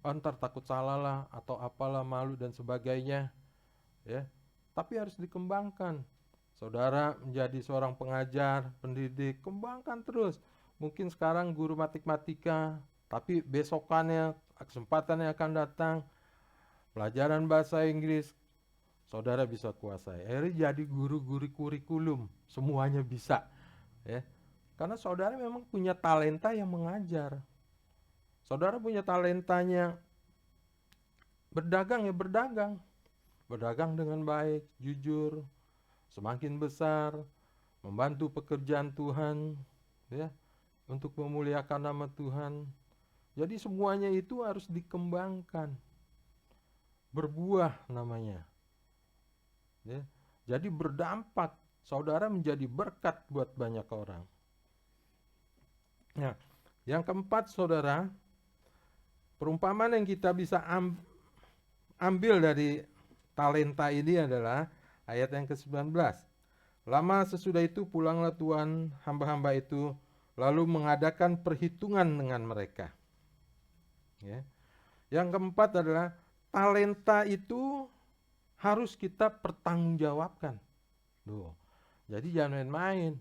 Ntar takut salah lah atau apalah, malu dan sebagainya. Ya, tapi harus dikembangkan. Saudara menjadi seorang pengajar, pendidik, kembangkan terus. Mungkin sekarang guru matematika, tapi besokannya kesempatannya akan datang pelajaran bahasa Inggris, saudara bisa kuasai. Akhirnya jadi guru-guru kurikulum, semuanya bisa. Ya, karena saudara memang punya talenta yang mengajar. Saudara punya talentanya berdagang, ya berdagang. Berdagang dengan baik, jujur, semakin besar, membantu pekerjaan Tuhan, ya, untuk memuliakan nama Tuhan. Jadi semuanya itu harus dikembangkan. Berbuah namanya. Ya, jadi berdampak, saudara menjadi berkat buat banyak orang. Nah, yang keempat saudara, perumpamaan yang kita bisa ambil dari talenta ini adalah ayat yang ke-19. Lama sesudah itu pulanglah tuan hamba-hamba itu, lalu mengadakan perhitungan dengan mereka. Ya. Yang keempat adalah talenta itu harus kita pertanggungjawabkan. Duh. Jadi jangan main-main.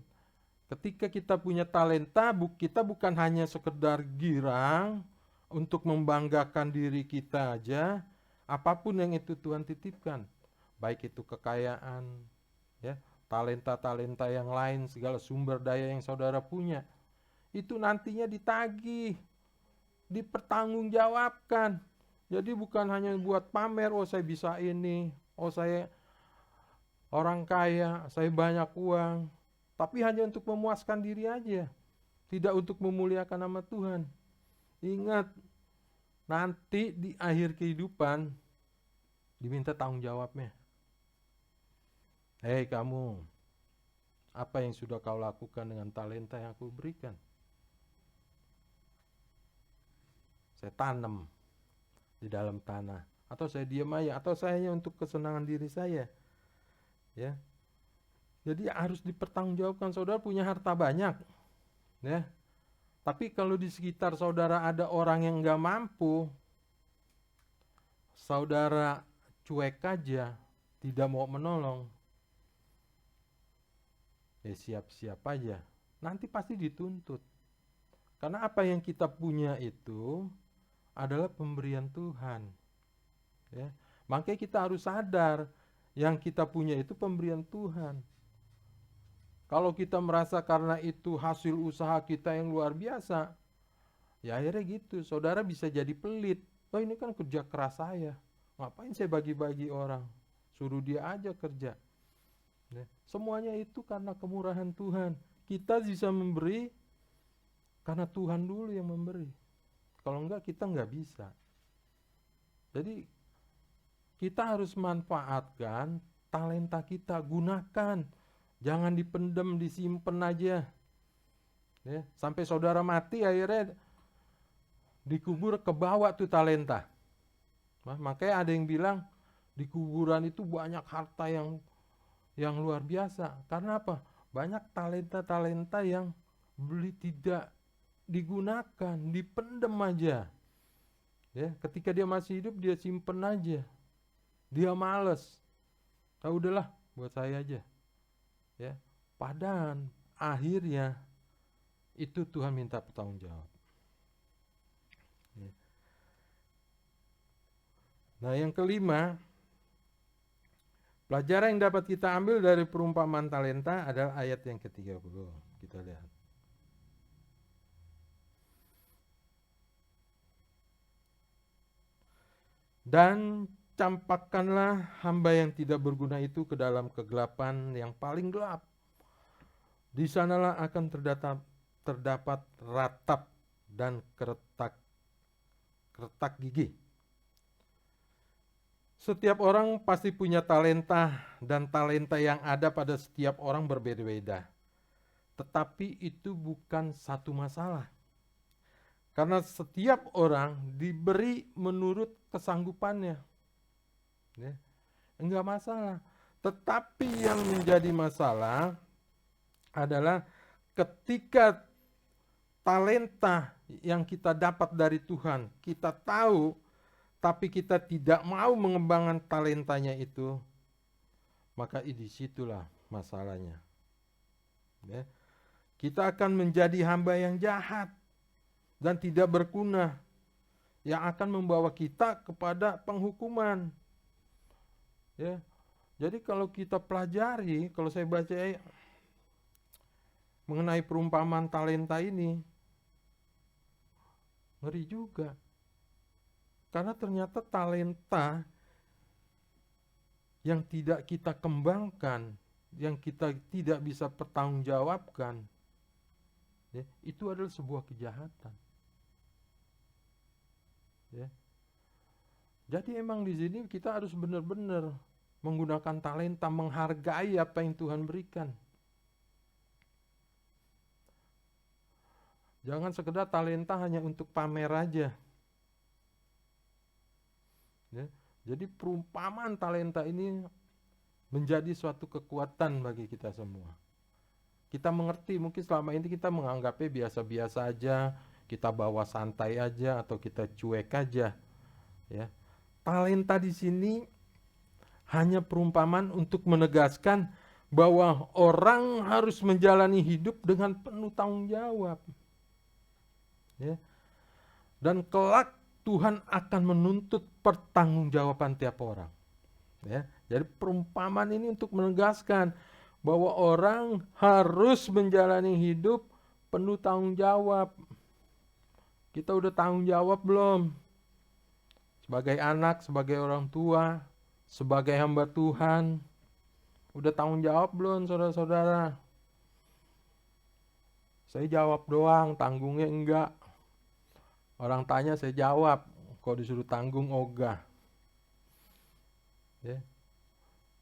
Ketika kita punya talenta, kita bukan hanya sekedar girang untuk membanggakan diri kita aja. Apapun yang itu Tuhan titipkan, baik itu kekayaan, ya, talenta-talenta yang lain, segala sumber daya yang saudara punya, itu nantinya ditagih, dipertanggungjawabkan. Jadi bukan hanya buat pamer, oh saya bisa ini, oh saya orang kaya, saya banyak uang, tapi hanya untuk memuaskan diri aja, tidak untuk memuliakan nama Tuhan. Ingat, nanti di akhir kehidupan diminta tanggung jawabnya. Hei kamu, apa yang sudah kau lakukan dengan talenta yang aku berikan? Saya tanam di dalam tanah, atau saya diam aja, atau saya hanya untuk kesenangan diri saya. Ya. Jadi harus dipertanggungjawabkan. Saudara punya harta banyak, ya. Tapi kalau di sekitar saudara ada orang yang nggak mampu, saudara cuek aja, tidak mau menolong, ya siap-siap aja, nanti pasti dituntut. Karena apa yang kita punya itu adalah pemberian Tuhan. Ya. Makanya kita harus sadar, yang kita punya itu pemberian Tuhan. Kalau kita merasa karena itu hasil usaha kita yang luar biasa, ya akhirnya gitu, saudara bisa jadi pelit. Oh ini kan kerja keras saya, ngapain saya bagi-bagi orang, suruh dia aja kerja. Ya. Semuanya itu karena kemurahan Tuhan. Kita bisa memberi karena Tuhan dulu yang memberi. Kalau enggak kita enggak bisa. Jadi kita harus manfaatkan talenta kita, gunakan. Jangan dipendam, disimpan aja. Ya, sampai saudara mati akhirnya dikubur, kebawa tuh talenta. Nah, makanya ada yang bilang di kuburan itu banyak harta yang luar biasa. Karena apa? banyak talenta-talenta yang tidak digunakan, dipendem aja. Ya, ketika dia masih hidup dia simpen aja. Dia males. Udahlah, buat saya aja. Ya, padahal akhirnya itu Tuhan minta pertanggungjawab. Ya. Nah, yang kelima, pelajaran yang dapat kita ambil dari perumpamaan talenta adalah ayat yang ke-30. Kita lihat. Dan campakkanlah hamba yang tidak berguna itu ke dalam kegelapan yang paling gelap. Di sanalah akan terdapat ratap dan keretak gigi. Setiap orang pasti punya talenta, dan talenta yang ada pada setiap orang berbeda-beda. Tetapi itu bukan satu masalah. Karena setiap orang diberi menurut kesanggupannya. Ya, enggak masalah. Tetapi yang menjadi masalah adalah ketika talenta yang kita dapat dari Tuhan, kita tahu, tapi kita tidak mau mengembangkan talentanya itu, maka disitulah masalahnya. Ya. Kita akan menjadi hamba yang jahat dan tidak berguna, yang akan membawa kita kepada penghukuman. Ya. Jadi kalau kita pelajari, kalau saya baca mengenai perumpamaan talenta ini, ngeri juga. Karena ternyata talenta yang tidak kita kembangkan, yang kita tidak bisa pertanggungjawabkan, ya, itu adalah sebuah kejahatan. Ya. Jadi emang di sini kita harus benar-benar menggunakan talenta, menghargai apa yang Tuhan berikan. Jangan sekedar talenta hanya untuk pamer aja. Ya. Jadi perumpamaan talenta ini menjadi suatu kekuatan bagi kita semua. Kita mengerti, mungkin selama ini kita menganggapnya biasa-biasa aja, kita bawa santai aja, atau kita cuek aja. Ya. Talenta di sini hanya perumpamaan untuk menegaskan bahwa orang harus menjalani hidup dengan penuh tanggung jawab. Ya. Dan kelak Tuhan akan menuntut pertanggungjawaban tiap orang. Ya. Jadi perumpamaan ini untuk menegaskan bahwa orang harus menjalani hidup penuh tanggung jawab. Kita udah tanggung jawab belum? Sebagai anak, sebagai orang tua, sebagai hamba Tuhan, udah tanggung jawab belum saudara-saudara? Saya jawab doang, tanggungnya enggak. Orang tanya saya jawab, kalau disuruh tanggung ogah. Ya.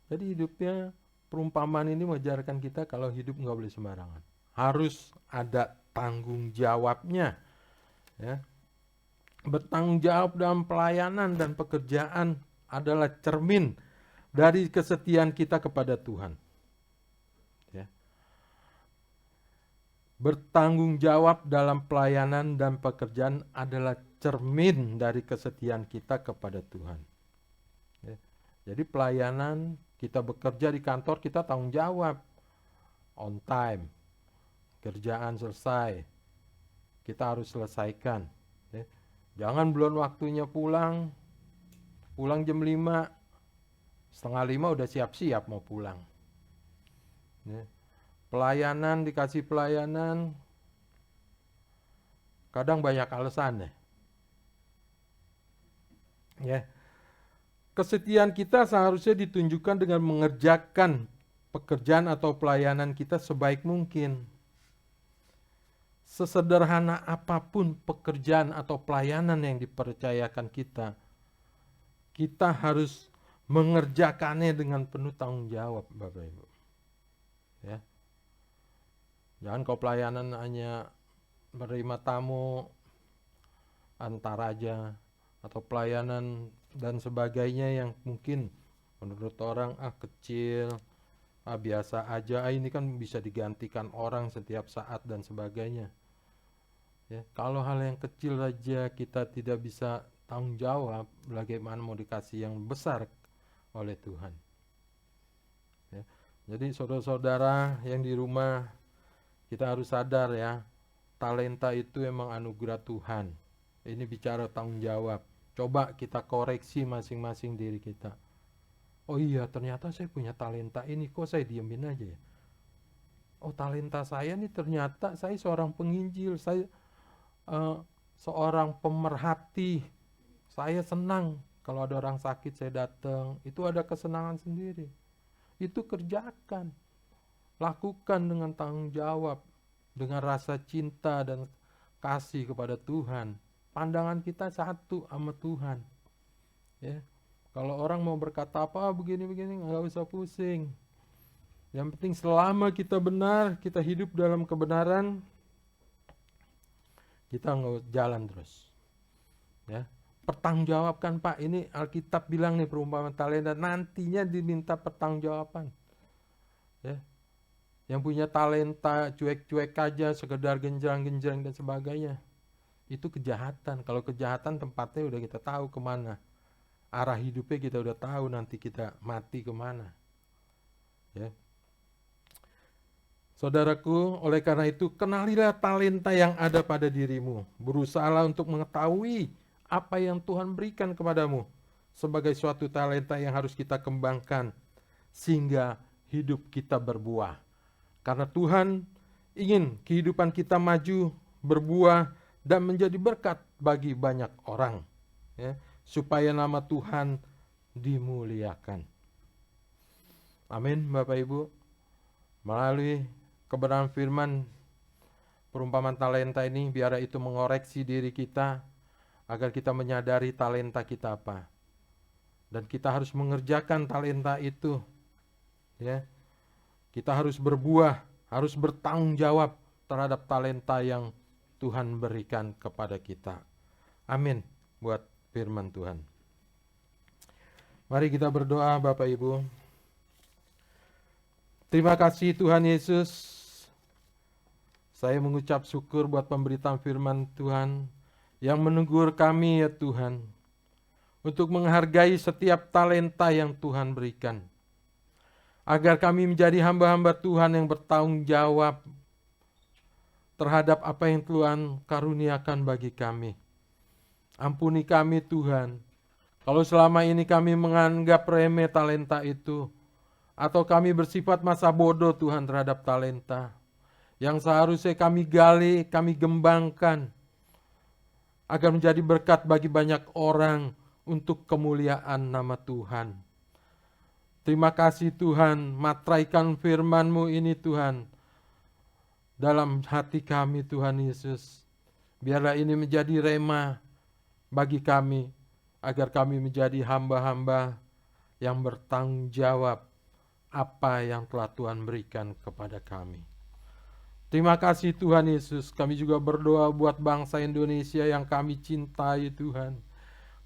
Jadi hidupnya, perumpamaan ini mengajarkan kita kalau hidup nggak boleh sembarangan. Harus ada tanggung jawabnya. Ya. Bertanggung jawab dalam pelayanan dan pekerjaan adalah cermin dari kesetiaan kita kepada Tuhan. Ya. Bertanggung jawab dalam pelayanan dan pekerjaan adalah cermin dari kesetiaan kita kepada Tuhan. Ya. Jadi pelayanan, kita bekerja di kantor, kita tanggung jawab. On time. Kerjaan selesai. Kita harus selesaikan. Ya. Jangan belum waktunya pulang. Pulang jam 5. Setengah 5 udah siap-siap mau pulang. Ya. Pelayanan, dikasih pelayanan, kadang banyak alasan ya. Kesetiaan kita seharusnya ditunjukkan dengan mengerjakan pekerjaan atau pelayanan kita sebaik mungkin. Sesederhana apapun pekerjaan atau pelayanan yang dipercayakan kita, kita harus mengerjakannya dengan penuh tanggung jawab, Bapak Ibu. Ya. Jangan kau pelayanan hanya menerima tamu, antar aja, atau pelayanan dan sebagainya yang mungkin menurut orang kecil, biasa aja, ini kan bisa digantikan orang setiap saat dan sebagainya. Ya, kalau hal yang kecil aja kita tidak bisa tanggung jawab, bagaimana mau dikasih yang besar oleh Tuhan. Ya. Jadi saudara-saudara yang di rumah, kita harus sadar ya, talenta itu emang anugerah Tuhan. Ini bicara tanggung jawab. Coba kita koreksi masing-masing diri kita. Oh iya, ternyata saya punya talenta ini, kok saya diemin aja ya? Oh, talenta saya nih ternyata saya seorang penginjil, saya seorang pemerhati. Saya senang kalau ada orang sakit saya datang, itu ada kesenangan sendiri. Itu kerjakan, lakukan dengan tanggung jawab, dengan rasa cinta dan kasih kepada Tuhan. Pandangan kita satu sama Tuhan. Ya, kalau orang mau berkata apa begini-begini, nggak usah pusing. Yang penting selama kita benar, kita hidup dalam kebenaran, kita nggak jalan terus. Ya, pertanggungjawabkan Pak. Ini Alkitab bilang nih perumpamaan talenta, nantinya diminta pertanggungjawaban. Ya, yang punya talenta cuek-cuek aja, sekedar genjreng-genjreng dan sebagainya, itu kejahatan. Kalau kejahatan tempatnya udah kita tahu kemana, arah hidupnya kita udah tahu, nanti kita mati kemana. Ya. Saudaraku, oleh karena itu kenalilah talenta yang ada pada dirimu. Berusahalah untuk mengetahui apa yang Tuhan berikan kepadamu sebagai suatu talenta yang harus kita kembangkan sehingga hidup kita berbuah. Karena Tuhan ingin kehidupan kita maju, berbuah, dan menjadi berkat bagi banyak orang. Ya, supaya nama Tuhan dimuliakan. Amin, Bapak Ibu. Melalui kebenaran firman perumpamaan talenta ini, biar itu mengoreksi diri kita agar kita menyadari talenta kita apa, dan kita harus mengerjakan talenta itu. Ya, kita harus berbuah, harus bertanggung jawab terhadap talenta yang Tuhan berikan kepada kita. Amin buat firman Tuhan. Mari kita berdoa Bapak Ibu. Terima kasih Tuhan Yesus. Saya mengucap syukur buat pemberitaan firman Tuhan yang menegur kami ya Tuhan, untuk menghargai setiap talenta yang Tuhan berikan, agar kami menjadi hamba-hamba Tuhan yang bertanggung jawab terhadap apa yang Tuhan karuniakan bagi kami. Ampuni kami Tuhan, kalau selama ini kami menganggap remeh talenta itu, atau kami bersifat masa bodoh Tuhan terhadap talenta yang seharusnya kami gali, kami gembangkan, agar menjadi berkat bagi banyak orang untuk kemuliaan nama Tuhan. Terima kasih Tuhan, matraikan firman-Mu ini Tuhan dalam hati kami Tuhan Yesus. Biarlah ini menjadi rema bagi kami, agar kami menjadi hamba-hamba yang bertanggung jawab apa yang telah Tuhan berikan kepada kami. Terima kasih Tuhan Yesus. Kami juga berdoa buat bangsa Indonesia yang kami cintai Tuhan.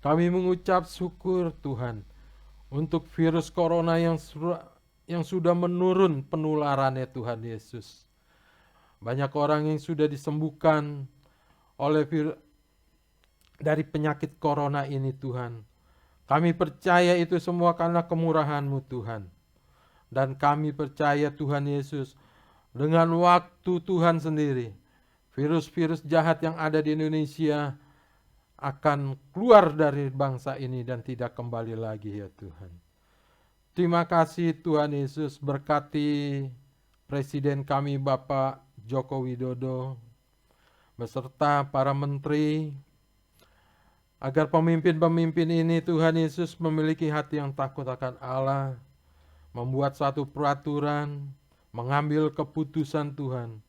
Kami mengucap syukur Tuhan untuk virus corona yang sudah menurun penularannya Tuhan Yesus. Banyak orang yang sudah disembuhkan oleh dari penyakit corona ini Tuhan. Kami percaya itu semua karena kemurahan-Mu Tuhan. Dan kami percaya Tuhan Yesus, dengan waktu Tuhan sendiri, virus-virus jahat yang ada di Indonesia akan keluar dari bangsa ini dan tidak kembali lagi ya Tuhan. Terima kasih Tuhan Yesus, berkati Presiden kami Bapak Joko Widodo, beserta para menteri, agar pemimpin-pemimpin ini Tuhan Yesus memiliki hati yang takut akan Allah, membuat satu peraturan, mengambil keputusan Tuhan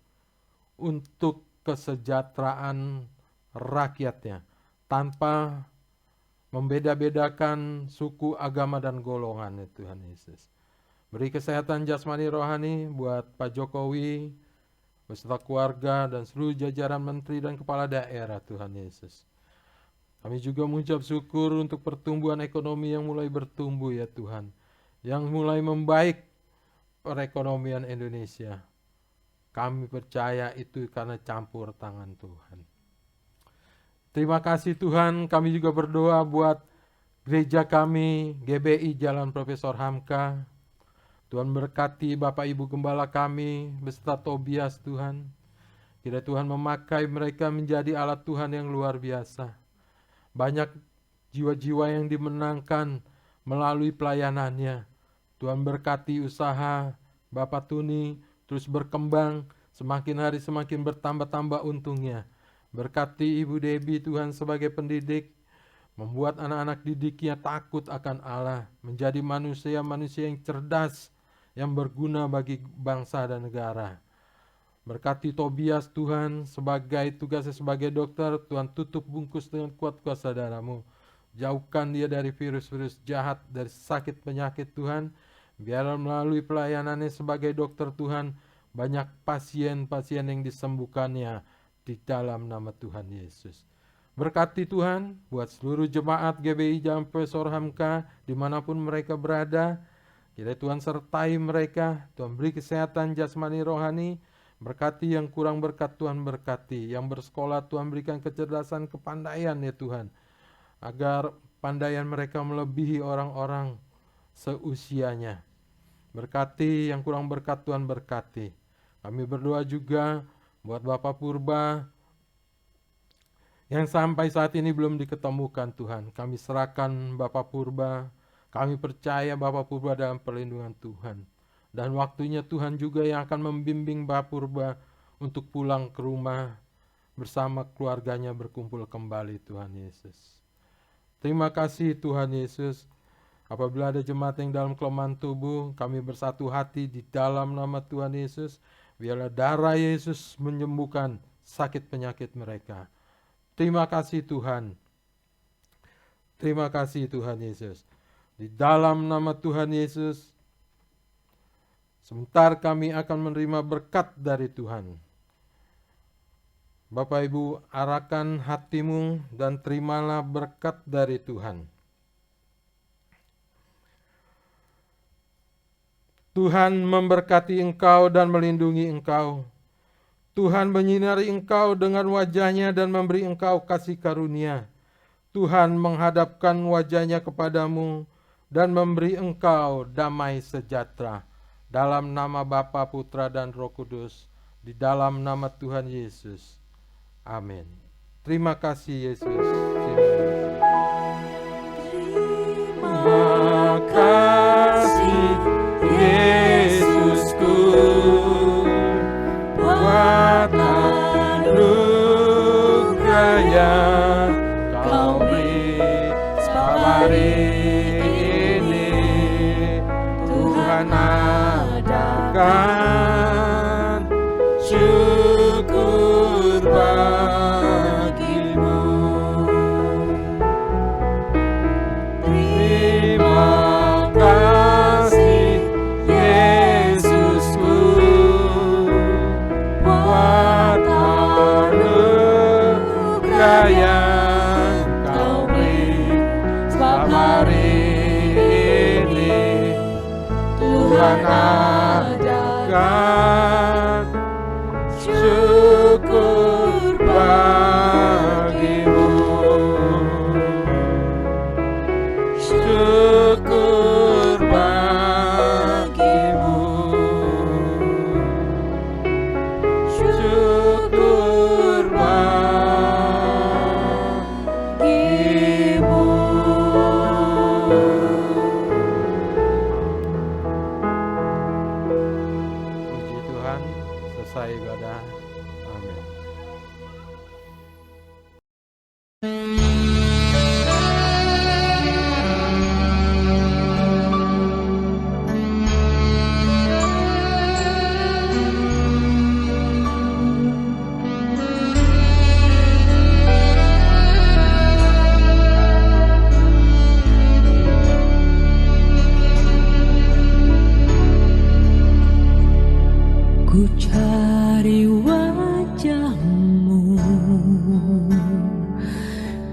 untuk kesejahteraan rakyatnya tanpa membeda-bedakan suku, agama, dan golongan Tuhan Yesus. Beri kesehatan jasmani rohani buat Pak Jokowi beserta keluarga dan seluruh jajaran menteri dan kepala daerah Tuhan Yesus. Kami juga mengucap syukur untuk pertumbuhan ekonomi yang mulai bertumbuh ya Tuhan, yang mulai membaik perekonomian Indonesia. Kami percaya itu karena campur tangan Tuhan. Terima kasih Tuhan, kami juga berdoa buat gereja kami, GBI Jalan Profesor Hamka. Tuhan berkati Bapak Ibu Gembala kami beserta Tobias Tuhan. Kiranya Tuhan memakai mereka menjadi alat Tuhan yang luar biasa. Banyak jiwa-jiwa yang dimenangkan melalui pelayanannya. Tuhan berkati usaha Bapak Tuni terus berkembang, semakin hari semakin bertambah-tambah untungnya. Berkati Ibu Debbie Tuhan sebagai pendidik, membuat anak-anak didiknya takut akan Allah, menjadi manusia-manusia yang cerdas, yang berguna bagi bangsa dan negara. Berkati Tobias Tuhan sebagai tugasnya sebagai dokter, Tuhan tutup bungkus dengan kuat kuasa darah-Mu. Jauhkan dia dari virus-virus jahat, dari sakit penyakit Tuhan. Biarlah melalui pelayanannya sebagai dokter Tuhan, banyak pasien-pasien yang disembuhkannya di dalam nama Tuhan Yesus. Berkati Tuhan buat seluruh jemaat GBI Jalan Profesor Hamka dimanapun mereka berada. Kiranya Tuhan sertai mereka, Tuhan beri kesehatan jasmani rohani. Berkati yang kurang berkat Tuhan berkati, yang bersekolah Tuhan berikan kecerdasan kepandaian ya Tuhan. Agar pandaian mereka melebihi orang-orang seusianya. Berkati yang kurang berkat Tuhan berkati. Kami berdoa juga buat Bapak Purba yang sampai saat ini belum diketemukan Tuhan. Kami serahkan Bapak Purba. Kami percaya Bapak Purba dalam perlindungan Tuhan. Dan waktunya Tuhan juga yang akan membimbing Bapak Purba untuk pulang ke rumah bersama keluarganya berkumpul kembali Tuhan Yesus. Terima kasih Tuhan Yesus. Apabila ada jemaat yang dalam kelemahan tubuh, kami bersatu hati di dalam nama Tuhan Yesus. Biarlah darah Yesus menyembuhkan sakit penyakit mereka. Terima kasih Tuhan. Terima kasih Tuhan Yesus. Di dalam nama Tuhan Yesus, sebentar kami akan menerima berkat dari Tuhan. Bapak Ibu, arahkan hatimu dan terimalah berkat dari Tuhan. Tuhan memberkati engkau dan melindungi engkau. Tuhan menyinari engkau dengan wajah-Nya dan memberi engkau kasih karunia. Tuhan menghadapkan wajah-Nya kepadamu dan memberi engkau damai sejahtera. Dalam nama Bapa, Putra, dan Roh Kudus, di dalam nama Tuhan Yesus. Amin. Terima kasih Yesus. Terima kasih Yesusku, buat anugerah yang Kau beri sebab hari ini Tuhan adakan syukur bagimu. Terima kasih Yesusku, buat anugerah yang Kau beri sebab hari ini Tuhan adakan syukur bagimu. Syukur bagimu. Syukur bagimu. Puji Tuhan, selesai ibadah. Amin. Ku cari wajah-Mu,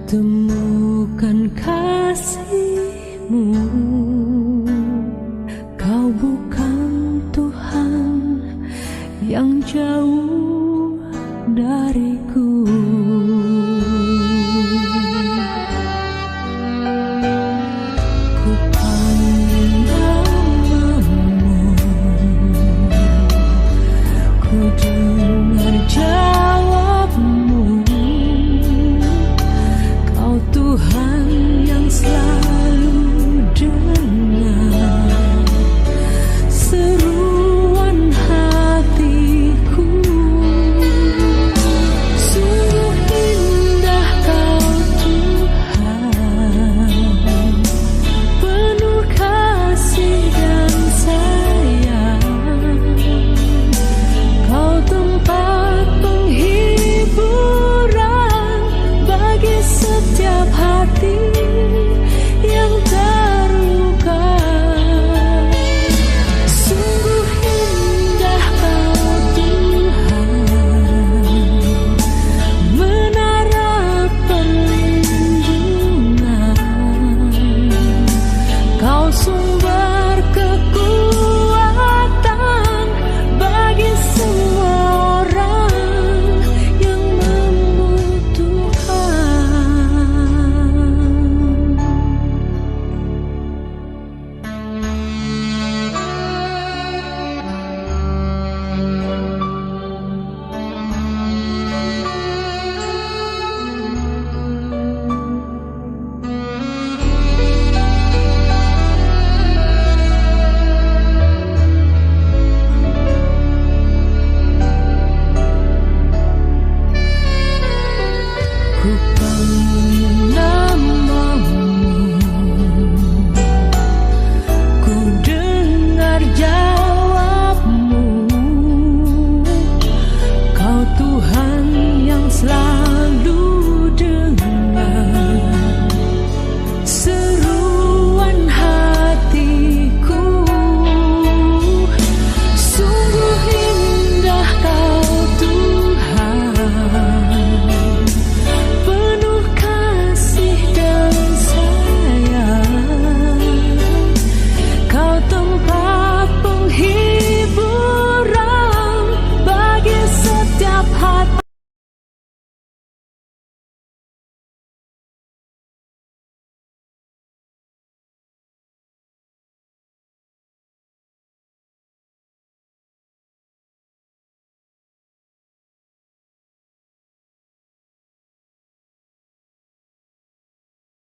temukan kasih-Mu. Kau bukan Tuhan yang jauh dariku.